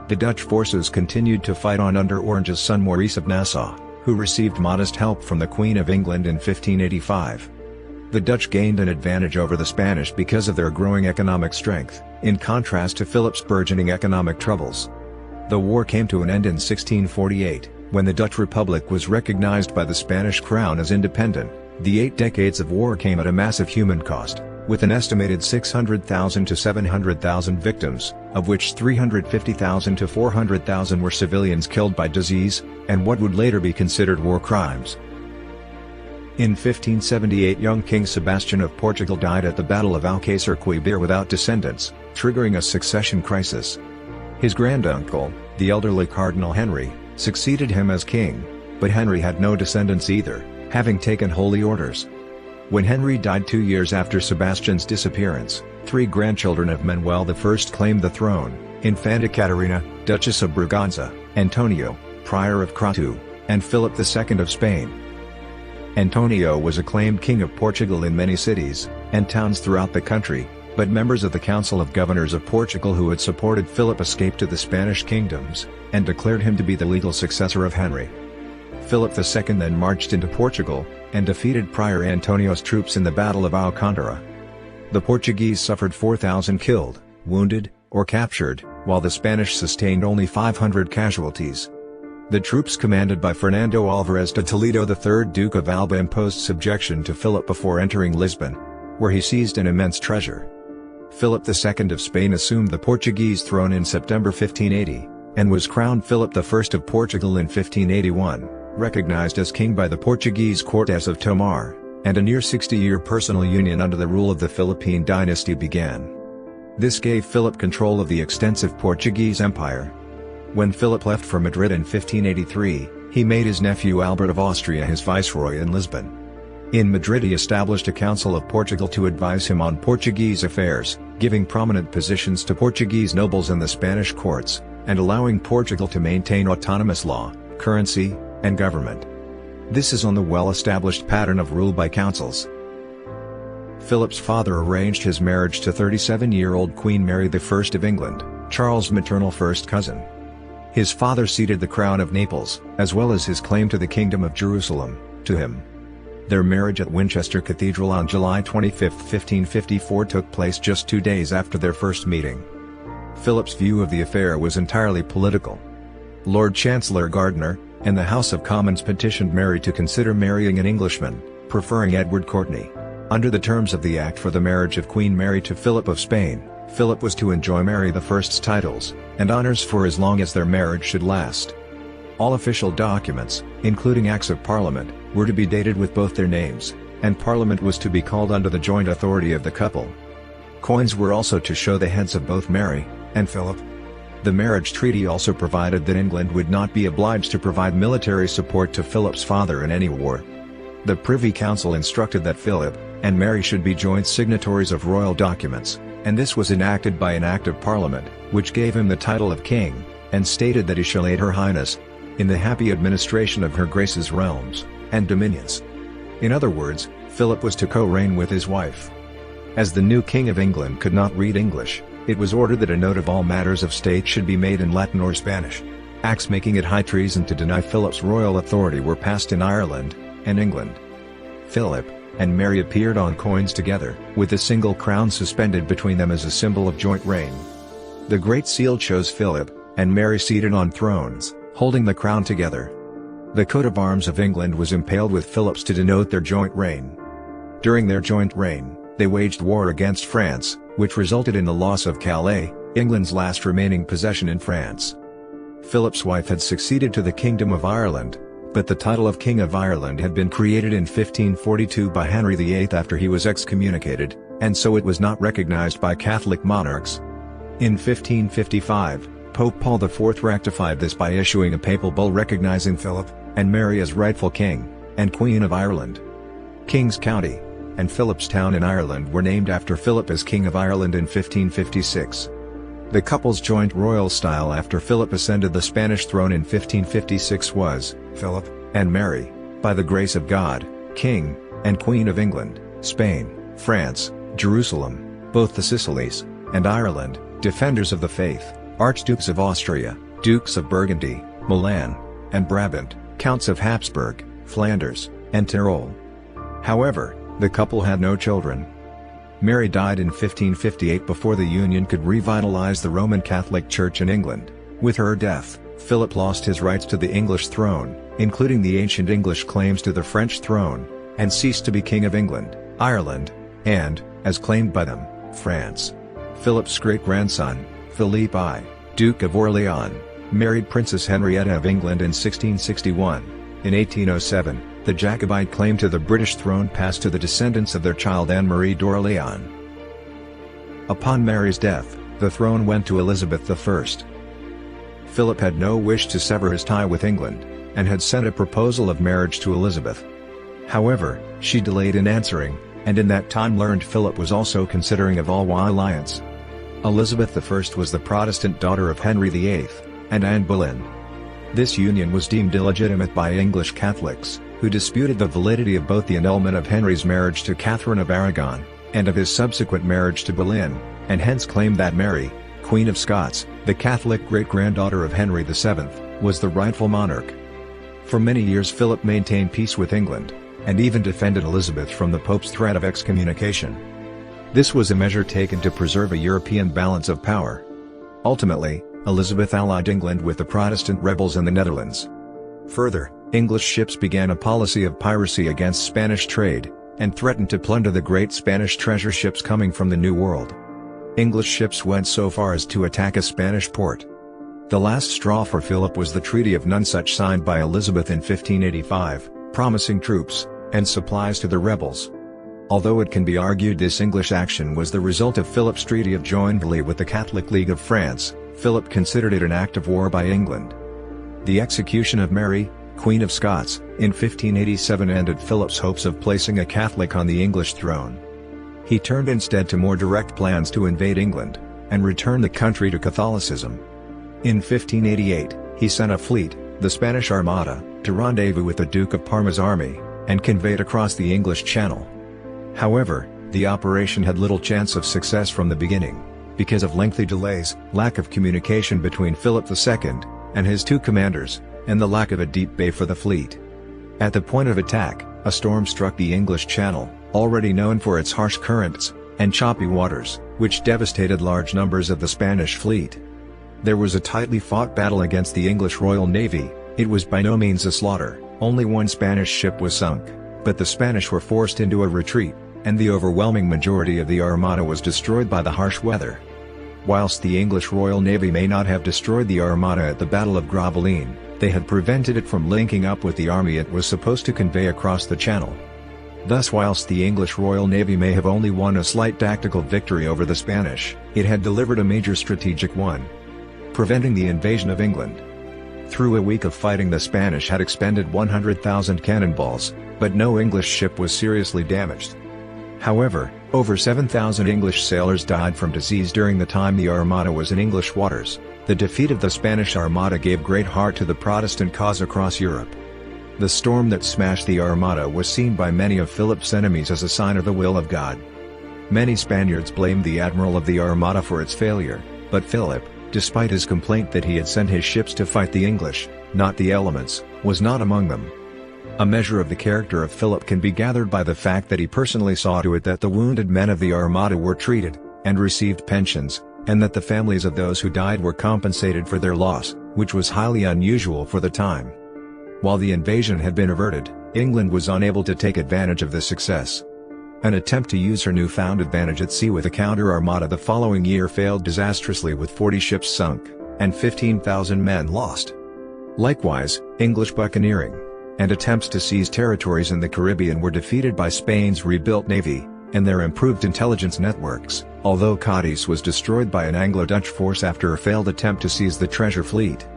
The Dutch forces continued to fight on under Orange's son Maurice of Nassau, who received modest help from the Queen of England in 1585. The Dutch gained an advantage over the Spanish because of their growing economic strength, in contrast to Philip's burgeoning economic troubles. The war came to an end in 1648, when the Dutch Republic was recognized by the Spanish crown as independent. The 8 decades of war came at a massive human cost, with an estimated 600,000 to 700,000 victims, of which 350,000 to 400,000 were civilians killed by disease, and what would later be considered war crimes. In 1578 young King Sebastian of Portugal died at the Battle of Alcácer-Quibir without descendants, triggering a succession crisis. His granduncle, the elderly Cardinal Henry, succeeded him as king, but Henry had no descendants either, having taken holy orders. When Henry died 2 years after Sebastian's disappearance, 3 grandchildren of Manuel I claimed the throne: Infanta Catarina, Duchess of Braganza, Antonio, Prior of Cratu, and Philip II of Spain. Antonio was acclaimed King of Portugal in many cities and towns throughout the country, but members of the Council of Governors of Portugal who had supported Philip escaped to the Spanish kingdoms, and declared him to be the legal successor of Henry. Philip II then marched into Portugal, and defeated Prior Antonio's troops in the Battle of Alcântara. The Portuguese suffered 4,000 killed, wounded, or captured, while the Spanish sustained only 500 casualties. The troops commanded by Fernando Álvarez de Toledo III, Duke of Alba, imposed subjection to Philip before entering Lisbon, where he seized an immense treasure. Philip II of Spain assumed the Portuguese throne in September 1580, and was crowned Philip I of Portugal in 1581, recognized as king by the Portuguese court as of Tomar, and a near 60-year personal union under the rule of the Philippine dynasty began. This gave Philip control of the extensive Portuguese Empire. When Philip left for Madrid in 1583, he made his nephew Albert of Austria his viceroy in Lisbon. In Madrid he established a Council of Portugal to advise him on Portuguese affairs, giving prominent positions to Portuguese nobles in the Spanish courts, and allowing Portugal to maintain autonomous law, currency, and government. This is on the well-established pattern of rule by councils. Philip's father arranged his marriage to 37-year-old Queen Mary I of England, Charles' maternal first cousin. His father ceded the crown of Naples, as well as his claim to the Kingdom of Jerusalem, to him. Their marriage at Winchester Cathedral on July 25, 1554 took place just 2 days after their first meeting. Philip's view of the affair was entirely political. Lord Chancellor Gardiner, and the House of Commons petitioned Mary to consider marrying an Englishman, preferring Edward Courtenay. Under the terms of the Act for the Marriage of Queen Mary to Philip of Spain, Philip was to enjoy Mary I's titles and honors for as long as their marriage should last. All official documents, including Acts of Parliament, were to be dated with both their names, and Parliament was to be called under the joint authority of the couple. Coins were also to show the heads of both Mary and Philip. The marriage treaty also provided that England would not be obliged to provide military support to Philip's father in any war. The Privy Council instructed that Philip and Mary should be joint signatories of royal documents, and this was enacted by an Act of Parliament, which gave him the title of King, and stated that he shall aid Her Highness in the happy administration of Her Grace's realms and dominions. In other words, Philip was to co-reign with his wife. As the new King of England could not read English, it was ordered that a note of all matters of state should be made in Latin or Spanish. Acts making it high treason to deny Philip's royal authority were passed in Ireland and England. Philip and Mary appeared on coins together, with a single crown suspended between them as a symbol of joint reign. The Great Seal shows Philip and Mary seated on thrones, holding the crown together. The coat of arms of England was impaled with Philip's to denote their joint reign. During their joint reign, they waged war against France, which resulted in the loss of Calais, England's last remaining possession in France. Philip's wife had succeeded to the Kingdom of Ireland, but the title of King of Ireland had been created in 1542 by Henry VIII after he was excommunicated, and so it was not recognized by Catholic monarchs. In 1555, Pope Paul IV rectified this by issuing a papal bull recognizing Philip and Mary as rightful king and queen of Ireland. King's County and Philipstown in Ireland were named after Philip as King of Ireland in 1556. The couple's joint royal style after Philip ascended the Spanish throne in 1556 was, Philip and Mary, by the grace of God, King and Queen of England, Spain, France, Jerusalem, both the Sicilies, and Ireland, defenders of the faith, Archdukes of Austria, Dukes of Burgundy, Milan, and Brabant, Counts of Habsburg, Flanders, and Tyrol. However, the couple had no children. Mary died in 1558 before the union could revitalize the Roman Catholic Church in England. With her death, Philip lost his rights to the English throne, including the ancient English claims to the French throne, and ceased to be King of England, Ireland, and, as claimed by them, France. Philip's great-grandson, Felipe I, Duke of Orleans, married Princess Henrietta of England in 1661. In 1807, the Jacobite claim to the British throne passed to the descendants of their child Anne-Marie d'Orléans. Upon Mary's death, the throne went to Elizabeth I. Philip had no wish to sever his tie with England, and had sent a proposal of marriage to Elizabeth. However, she delayed in answering, and in that time learned Philip was also considering a Valois alliance. Elizabeth I was the Protestant daughter of Henry VIII, and Anne Boleyn. This union was deemed illegitimate by English Catholics, who disputed the validity of both the annulment of Henry's marriage to Catherine of Aragon, and of his subsequent marriage to Boleyn, and hence claimed that Mary, Queen of Scots, the Catholic great-granddaughter of Henry VII, was the rightful monarch. For many years Philip maintained peace with England, and even defended Elizabeth from the Pope's threat of excommunication. This was a measure taken to preserve a European balance of power. Ultimately, Elizabeth allied England with the Protestant rebels in the Netherlands. Further, English ships began a policy of piracy against Spanish trade, and threatened to plunder the great Spanish treasure ships coming from the New World. English ships went so far as to attack a Spanish port. The last straw for Philip was the Treaty of Nonsuch signed by Elizabeth in 1585, promising troops and supplies to the rebels. Although it can be argued this English action was the result of Philip's treaty of joinville with the Catholic League of France, Philip considered it an act of war by England. The execution of Mary, Queen of Scots, in 1587 ended Philip's hopes of placing a Catholic on the English throne. He turned instead to more direct plans to invade England, and return the country to Catholicism. In 1588, he sent a fleet, the Spanish Armada, to rendezvous with the Duke of Parma's army, and convey it across the English Channel. However, the operation had little chance of success from the beginning, because of lengthy delays, lack of communication between Philip II and his two commanders, and the lack of a deep bay for the fleet. At the point of attack, a storm struck the English Channel, already known for its harsh currents and choppy waters, which devastated large numbers of the Spanish fleet. There was a tightly fought battle against the English Royal Navy. It was by no means a slaughter, only one Spanish ship was sunk, but the Spanish were forced into a retreat, and the overwhelming majority of the Armada was destroyed by the harsh weather. Whilst the English Royal Navy may not have destroyed the Armada at the Battle of Gravelines, they had prevented it from linking up with the army it was supposed to convey across the Channel. Thus, whilst the English Royal Navy may have only won a slight tactical victory over the Spanish, it had delivered a major strategic one, preventing the invasion of England. Through a week of fighting, the Spanish had expended 100,000 cannonballs, but no English ship was seriously damaged. However, over 7,000 English sailors died from disease during the time the Armada was in English waters. The defeat of the Spanish Armada gave great heart to the Protestant cause across Europe. The storm that smashed the Armada was seen by many of Philip's enemies as a sign of the will of God. Many Spaniards blamed the admiral of the Armada for its failure, but Philip, despite his complaint that he had sent his ships to fight the English, not the elements, was not among them. A measure of the character of Philip can be gathered by the fact that he personally saw to it that the wounded men of the Armada were treated, and received pensions, and that the families of those who died were compensated for their loss, which was highly unusual for the time. While the invasion had been averted, England was unable to take advantage of this success. An attempt to use her newfound advantage at sea with a counter-armada the following year failed disastrously with 40 ships sunk, and 15,000 men lost. Likewise, English buccaneering and attempts to seize territories in the Caribbean were defeated by Spain's rebuilt navy and their improved intelligence networks, although Cadiz was destroyed by an Anglo-Dutch force after a failed attempt to seize the treasure fleet.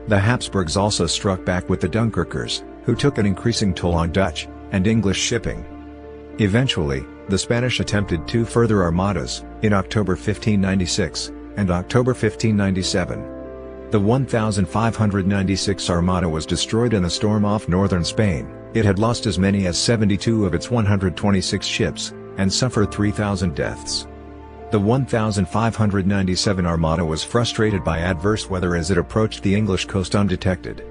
The Habsburgs also struck back with the Dunkirkers, who took an increasing toll on Dutch and English shipping. Eventually, the Spanish attempted two further armadas, in October 1596, and October 1597. The 1596 Armada was destroyed in a storm off northern Spain. It had lost as many as 72 of its 126 ships, and suffered 3,000 deaths. The 1597 Armada was frustrated by adverse weather as it approached the English coast undetected.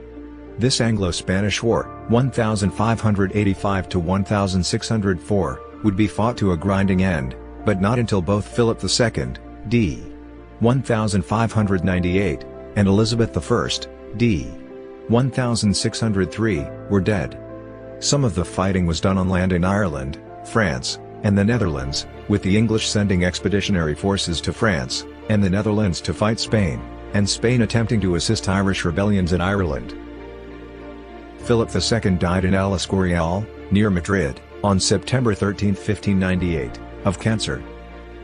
This Anglo-Spanish War, 1585 to 1604, would be fought to a grinding end, but not until both Philip II, d. 1598, and Elizabeth I, d. 1603, were dead. Some of the fighting was done on land in Ireland, France, and the Netherlands, with the English sending expeditionary forces to France, and the Netherlands to fight Spain, and Spain attempting to assist Irish rebellions in Ireland. Philip II died in El Escorial, near Madrid, on September 13, 1598, of cancer.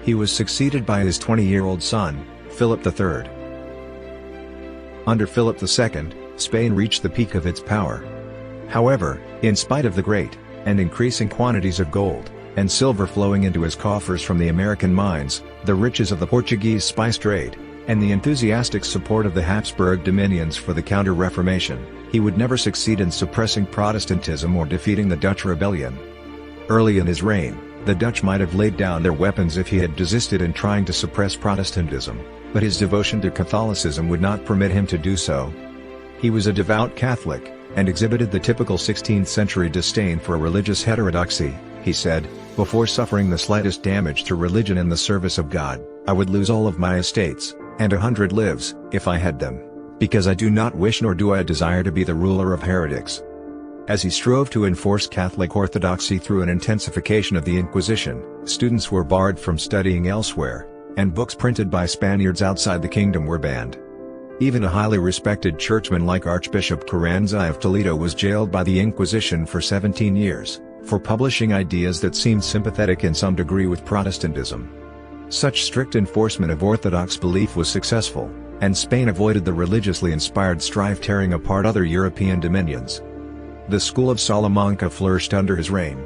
He was succeeded by his 20-year-old son, Philip III. Under Philip II, Spain reached the peak of its power. However, in spite of the great and increasing quantities of gold and silver flowing into his coffers from the American mines, the riches of the Portuguese spice trade, and the enthusiastic support of the Habsburg dominions for the Counter-Reformation, he would never succeed in suppressing Protestantism or defeating the Dutch rebellion. Early in his reign, the Dutch might have laid down their weapons if he had desisted in trying to suppress Protestantism, but his devotion to Catholicism would not permit him to do so. He was a devout Catholic, and exhibited the typical 16th-century disdain for religious heterodoxy. He said, "Before suffering the slightest damage to religion in the service of God, I would lose all of my estates, and 100 lives, if I had them, because I do not wish nor do I desire to be the ruler of heretics." As he strove to enforce Catholic orthodoxy through an intensification of the Inquisition, students were barred from studying elsewhere, and books printed by Spaniards outside the kingdom were banned. Even a highly respected churchman like Archbishop Carranza of Toledo was jailed by the Inquisition for 17 years, for publishing ideas that seemed sympathetic in some degree with Protestantism. Such strict enforcement of orthodox belief was successful, and Spain avoided the religiously inspired strife tearing apart other European dominions. The school of Salamanca flourished under his reign.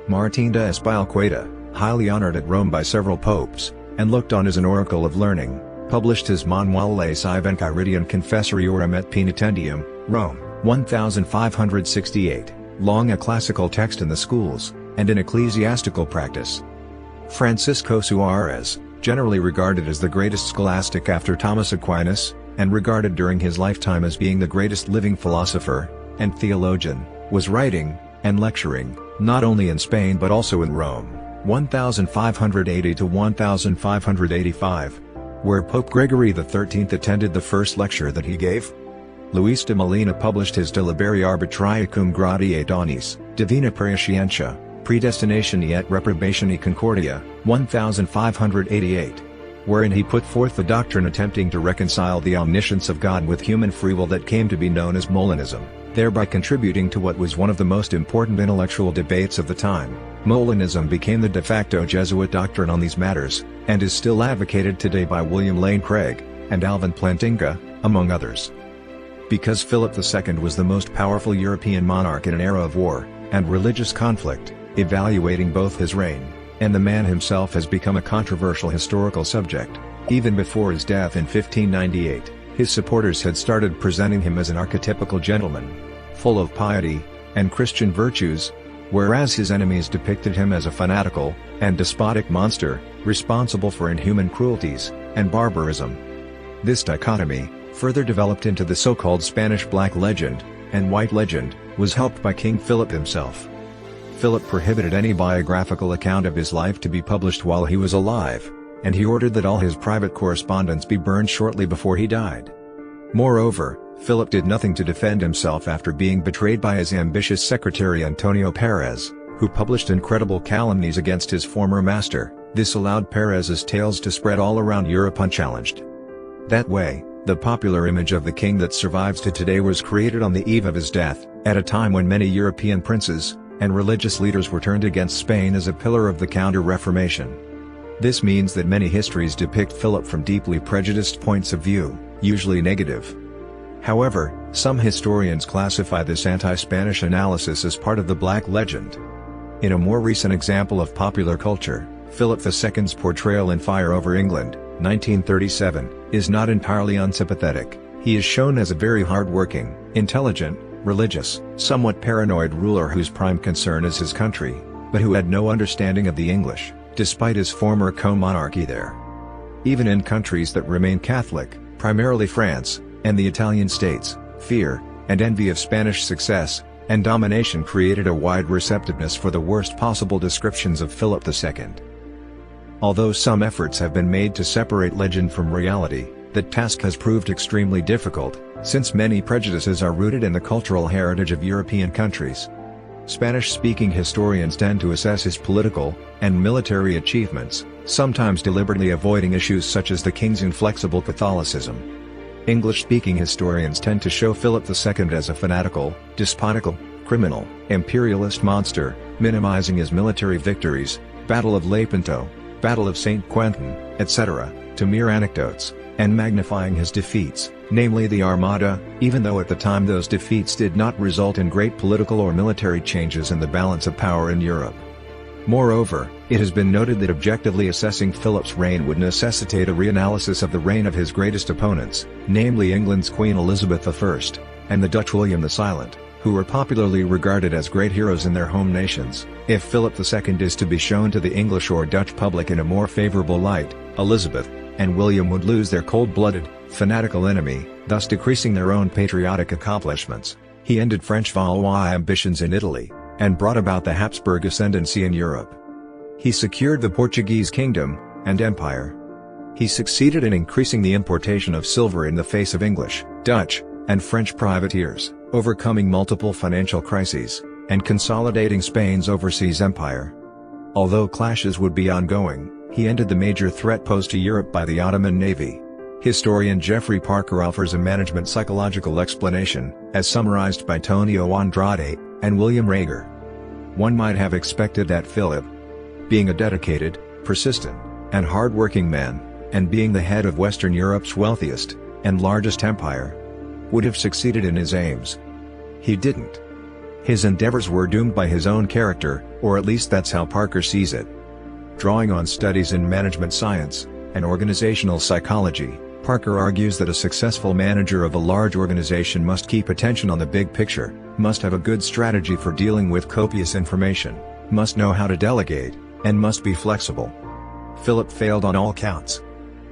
Martín de Espilcueta, highly honored at Rome by several popes, and looked on as an oracle of learning, published his Manuale sive Enchiridion Confessoriorum et Penitentium, Rome, 1568, long a classical text in the schools, and in ecclesiastical practice. Francisco Suarez, generally regarded as the greatest scholastic after Thomas Aquinas, and regarded during his lifetime as being the greatest living philosopher and theologian, was writing and lecturing, not only in Spain but also in Rome, 1580 to 1585, where Pope Gregory XIII attended the first lecture that he gave. Luis de Molina published his De Liberi Arbitrae cum Gradationis, Divina Prescientia, Predestinatione et Reprobatione Concordia, 1588, wherein he put forth the doctrine attempting to reconcile the omniscience of God with human free will that came to be known as Molinism, thereby contributing to what was one of the most important intellectual debates of the time. Molinism became the de facto Jesuit doctrine on these matters, and is still advocated today by William Lane Craig, and Alvin Plantinga, among others. Because Philip II was the most powerful European monarch in an era of war and religious conflict, evaluating both his reign and the man himself has become a controversial historical subject. Even before his death in 1598, his supporters had started presenting him as an archetypical gentleman, full of piety and Christian virtues, whereas his enemies depicted him as a fanatical and despotic monster, responsible for inhuman cruelties and barbarism. This dichotomy, further developed into the so-called Spanish Black Legend and White Legend, was helped by King Philip himself. Philip prohibited any biographical account of his life to be published while he was alive, and he ordered that all his private correspondence be burned shortly before he died. Moreover, Philip did nothing to defend himself after being betrayed by his ambitious secretary Antonio Perez, who published incredible calumnies against his former master. This allowed Perez's tales to spread all around Europe unchallenged. That way, the popular image of the king that survives to today was created on the eve of his death, at a time when many European princes and religious leaders were turned against Spain as a pillar of the Counter-Reformation. This means that many histories depict Philip from deeply prejudiced points of view, usually negative. However, some historians classify this anti-Spanish analysis as part of the Black Legend. In a more recent example of popular culture, Philip II's portrayal in Fire Over England, 1937, is not entirely unsympathetic. He is shown as a very hard-working, intelligent, religious, somewhat paranoid ruler whose prime concern is his country, but who had no understanding of the English, despite his former co-monarchy there. Even in countries that remain Catholic, primarily France, and the Italian states, fear and envy of Spanish success and domination created a wide receptiveness for the worst possible descriptions of Philip II. Although some efforts have been made to separate legend from reality, that task has proved extremely difficult, since many prejudices are rooted in the cultural heritage of European countries. Spanish-speaking historians tend to assess his political and military achievements, sometimes deliberately avoiding issues such as the king's inflexible Catholicism. English-speaking historians tend to show Philip II as a fanatical, despotical, criminal, imperialist monster, minimizing his military victories, Battle of Lepanto, Battle of St. Quentin, etc., to mere anecdotes, and magnifying his defeats, namely the Armada, even though at the time those defeats did not result in great political or military changes in the balance of power in Europe. Moreover, it has been noted that objectively assessing Philip's reign would necessitate a reanalysis of the reign of his greatest opponents, namely England's Queen Elizabeth I, and the Dutch William the Silent, who were popularly regarded as great heroes in their home nations. If Philip II is to be shown to the English or Dutch public in a more favorable light, Elizabeth and William would lose their cold-blooded, fanatical enemy, thus decreasing their own patriotic accomplishments. He ended French Valois ambitions in Italy, and brought about the Habsburg ascendancy in Europe. He secured the Portuguese kingdom and empire. He succeeded in increasing the importation of silver in the face of English, Dutch, and French privateers, overcoming multiple financial crises, and consolidating Spain's overseas empire. Although clashes would be ongoing, he ended the major threat posed to Europe by the Ottoman navy. Historian Geoffrey Parker offers a management psychological explanation, as summarized by Tonio Andrade and William Rager. One might have expected that Philip, being a dedicated, persistent, and hard-working man, and being the head of Western Europe's wealthiest and largest empire, would have succeeded in his aims. He didn't. His endeavors were doomed by his own character, or at least that's how Parker sees it. Drawing on studies in management science and organizational psychology, Parker argues that a successful manager of a large organization must keep attention on the big picture, must have a good strategy for dealing with copious information, must know how to delegate, and must be flexible. Philip failed on all counts.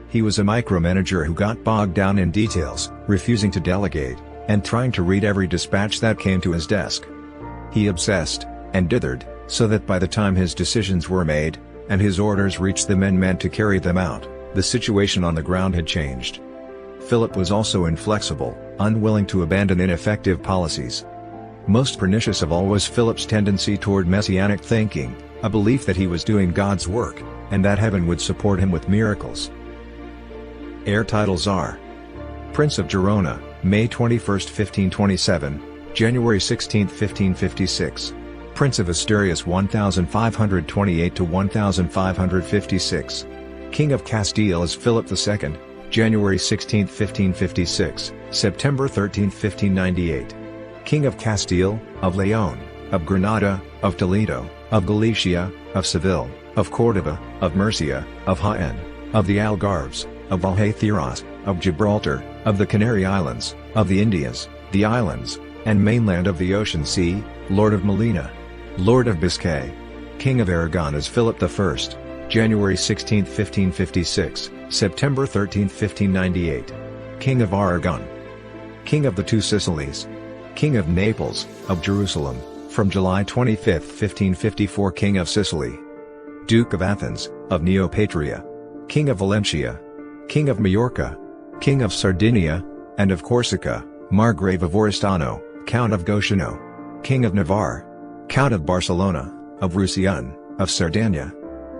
He was a micromanager who got bogged down in details, refusing to delegate, and trying to read every dispatch that came to his desk. He obsessed and dithered, so that by the time his decisions were made, and his orders reached the men meant to carry them out, the situation on the ground had changed. Philip was also inflexible, unwilling to abandon ineffective policies. Most pernicious of all was Philip's tendency toward messianic thinking, a belief that he was doing God's work, and that heaven would support him with miracles. Heir titles are: Prince of Girona, May 21, 1527, January 16, 1556. Prince of Asturias 1528 to 1556. King of Castile is Philip II, January 16, 1556, September 13, 1598. King of Castile, of León, of Granada, of Toledo, of Galicia, of Seville, of Córdoba, of Murcia, of Jaén, of the Algarves, of Algeciras, of Gibraltar, of the Canary Islands, of the Indias, the islands, and mainland of the Ocean Sea, Lord of Molina. Lord of Biscay. King of Aragon is Philip I, January 16, 1556, September 13, 1598. King of Aragon. King of the Two Sicilies. King of Naples, of Jerusalem, from July 25, 1554. King of Sicily. Duke of Athens, of Neopatria. King of Valencia. King of Majorca. King of Sardinia, and of Corsica, Margrave of Oristano, Count of Gosciano. King of Navarre. Count of Barcelona, of Roussillon, of Sardinia.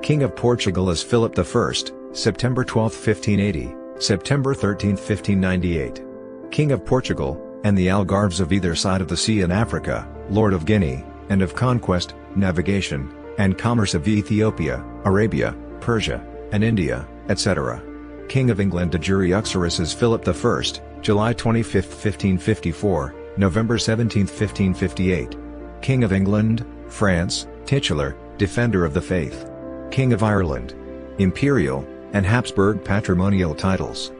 King of Portugal is Philip I, September 12, 1580, September 13, 1598. King of Portugal, and the Algarves of either side of the sea in Africa, Lord of Guinea, and of conquest, navigation, and commerce of Ethiopia, Arabia, Persia, and India, etc. King of England de jure uxoris is Philip I, July 25, 1554, November 17, 1558. King of England, France, titular, defender of the faith. King of Ireland. Imperial, and Habsburg patrimonial titles.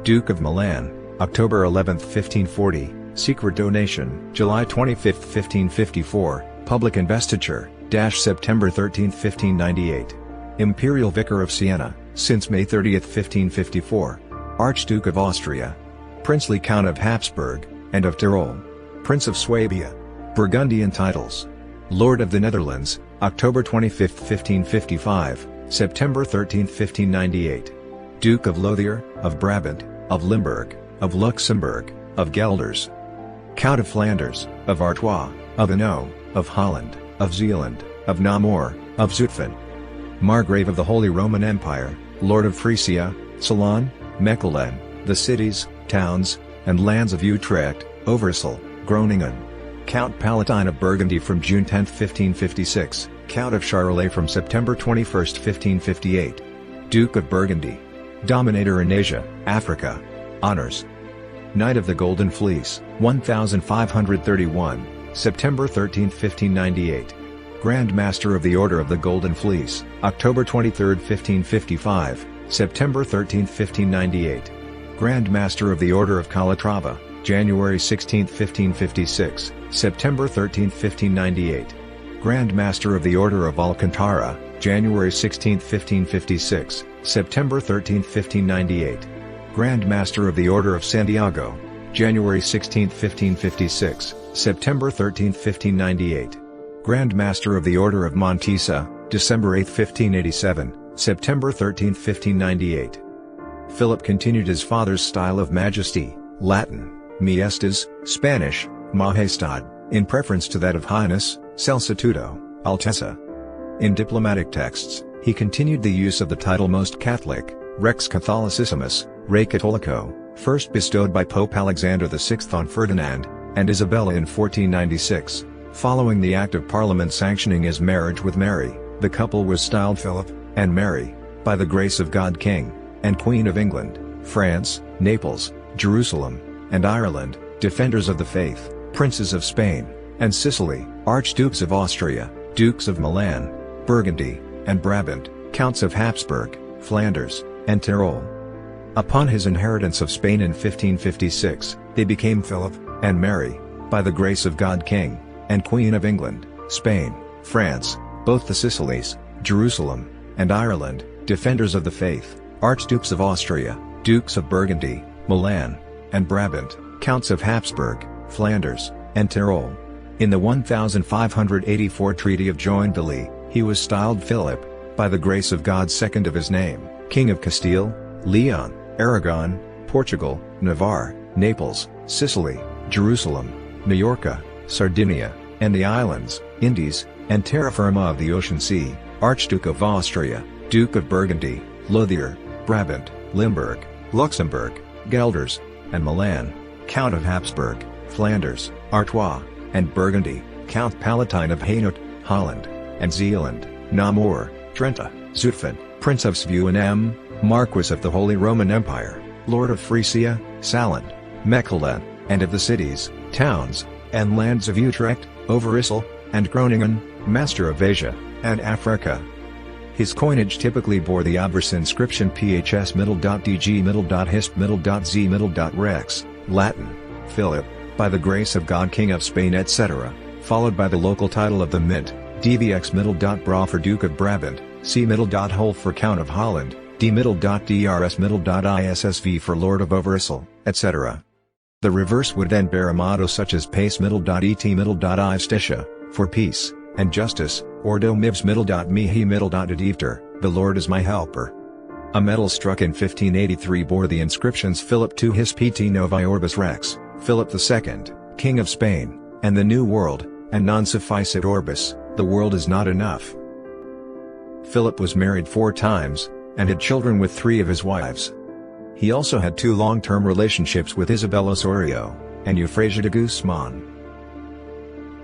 Duke of Milan, October 11, 1540, secret donation, July 25, 1554, public investiture, September 13, 1598. Imperial Vicar of Siena, since May 30, 1554. Archduke of Austria. Princely Count of Habsburg, and of Tyrol. Prince of Swabia. Burgundian titles. Lord of the Netherlands, October 25, 1555, September 13, 1598. Duke of Lothian, of Brabant, of Limburg, of Luxembourg, of Gelders. Count of Flanders, of Artois, of Hainaut, of Holland, of Zeeland, of Namur, of Zutphen. Margrave of the Holy Roman Empire, Lord of Frisia, Ceylon, Mechelen, the cities, towns, and lands of Utrecht, Overijssel, Groningen. Count Palatine of Burgundy from June 10, 1556, Count of Charolais from September 21, 1558. Duke of Burgundy. Dominator in Asia, Africa. Honors. Knight of the Golden Fleece, 1531, September 13, 1598. Grand Master of the Order of the Golden Fleece, October 23, 1555, September 13, 1598. Grand Master of the Order of Calatrava, January 16, 1556, September 13, 1598. Grand Master of the Order of Alcantara, January 16, 1556, September 13, 1598. Grand Master of the Order of Santiago, January 16, 1556, September 13, 1598. Grand Master of the Order of Montesa, December 8, 1587, September 13, 1598. Philip continued his father's style of majesty, Latin, Maestas, Spanish, Majestad, in preference to that of Highness, Celsitudo, Alteza. In diplomatic texts, he continued the use of the title Most Catholic, Rex Catholicissimus, Rey Catholico, first bestowed by Pope Alexander VI on Ferdinand and Isabella in 1496. Following the Act of Parliament sanctioning his marriage with Mary, the couple was styled Philip and Mary, by the grace of God King and Queen of England, France, Naples, Jerusalem, and Ireland, defenders of the faith, princes of Spain and Sicily, archdukes of Austria, dukes of Milan, Burgundy, and Brabant, counts of Habsburg, Flanders, and Tyrol. Upon his inheritance of Spain in 1556, they became Philip and Mary, by the grace of God King and Queen of England, Spain, France, both the Sicilies, Jerusalem, and Ireland, defenders of the faith, archdukes of Austria, dukes of Burgundy, Milan, and Brabant, counts of Habsburg, Flanders, and Tyrol. In the 1584 Treaty of Joinville, he was styled Philip, by the grace of God second of his name, King of Castile, Leon, Aragon, Portugal, Navarre, Naples, Sicily, Jerusalem, Majorca, Sardinia, and the islands, Indies, and terra firma of the Ocean Sea, Archduke of Austria, Duke of Burgundy, Lothian, Brabant, Limburg, Luxembourg, Gelders, and Milan, Count of Habsburg, Flanders, Artois, and Burgundy, Count Palatine of Hainaut, Holland, and Zeeland, Namur, Drenthe, Zutphen, Prince of Zwolle, Marquis of the Holy Roman Empire, Lord of Frisia, Salland, Mechelen, and of the cities, towns, and lands of Utrecht, Overijssel, and Groningen, Master of Asia and Africa. His coinage typically bore the obverse inscription phs middle.dg rex, Latin, Philip, by the grace of God King of Spain etc., followed by the local title of the mint, dvx bra for Duke of Brabant, c hol for Count of Holland, d.drs issv for Lord of Overijssel, etc. The reverse would then bear a motto such as pace et istitia, for peace and justice, or do mivs mihi adivter, the Lord is my helper. A medal struck in 1583 bore the inscriptions Philip II his pt novi orbis rex, Philip II, King of Spain, and the New World, and non sufficit orbis, The world is not enough. Philip was married 4 times, and had children with 3 of his wives. He also had 2 long-term relationships with Isabella Sorio and Eufrasia de Guzman.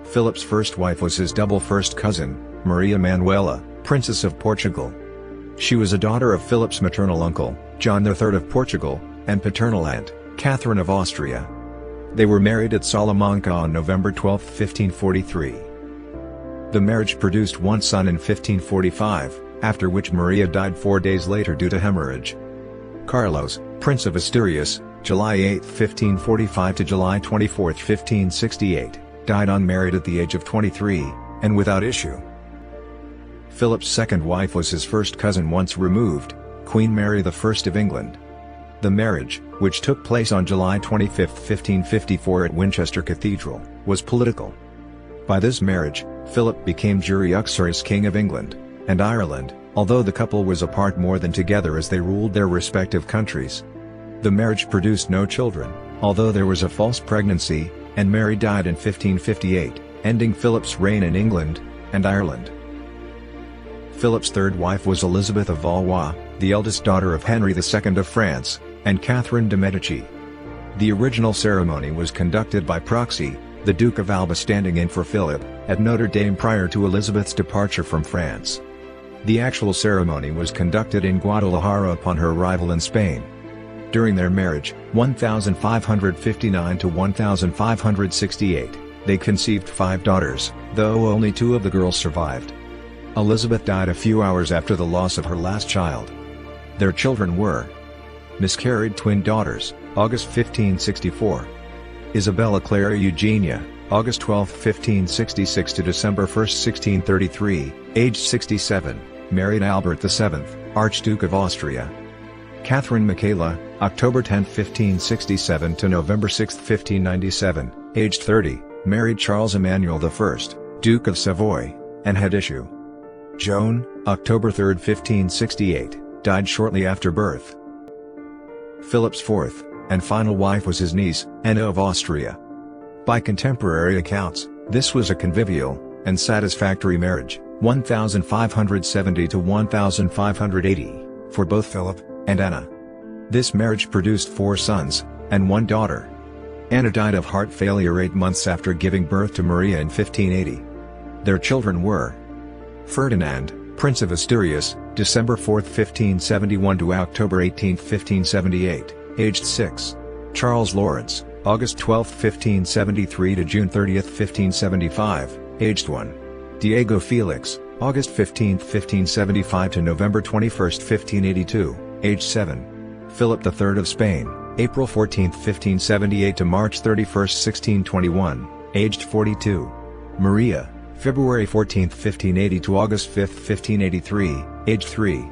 Philip's first wife was his double first cousin, Maria Manuela, Princess of Portugal. She was a daughter of Philip's maternal uncle, John III of Portugal, and paternal aunt, Catherine of Austria. They were married at Salamanca on November 12, 1543. The marriage produced 1 son in 1545, after which Maria died 4 days later due to hemorrhage. Carlos, Prince of Asturias, July 8, 1545 to July 24, 1568, died unmarried at the age of 23, and without issue. Philip's second wife was his first cousin once removed, Queen Mary I of England. The marriage, which took place on July 25, 1554 at Winchester Cathedral, was political. By this marriage, Philip became jure uxoris King of England and Ireland, although the couple was apart more than together as they ruled their respective countries. The marriage produced no children, although there was a false pregnancy, and Mary died in 1558, ending Philip's reign in England and Ireland. Philip's third wife was Elizabeth of Valois, the eldest daughter of Henry II of France, and Catherine de' Medici. The original ceremony was conducted by proxy, the Duke of Alba standing in for Philip, at Notre Dame prior to Elizabeth's departure from France. The actual ceremony was conducted in Guadalajara upon her arrival in Spain. During their marriage, 1559 to 1568, they conceived 5 daughters, though only 2 of the girls survived. Elizabeth died a few hours after the loss of her last child. Their children were miscarried twin daughters, August 1564. Isabella Clara Eugenia, August 12, 1566 to December 1, 1633, aged 67, married Albert VII, Archduke of Austria. Catherine Michaela, October 10, 1567 to November 6, 1597, aged 30, married Charles Emmanuel I, Duke of Savoy, and had issue. Joan, October 3, 1568, died shortly after birth. Philip's fourth, and final wife was his niece, Anna of Austria. By contemporary accounts, this was a convivial and satisfactory marriage, 1570 to 1580, for both Philip and Anna. This marriage produced 4 sons, and 1 daughter. Anna died of heart failure 8 months after giving birth to Maria in 1580. Their children were Ferdinand, Prince of Asturias, December 4, 1571 to October 18, 1578, aged 6. Charles Lawrence, August 12, 1573 to June 30, 1575, aged 1. Diego Felix, August 15, 1575 to November 21, 1582, aged 7. Philip III of Spain, April 14, 1578 to March 31, 1621, aged 42. Maria, February 14, 1580 to August 5, 1583, aged 3.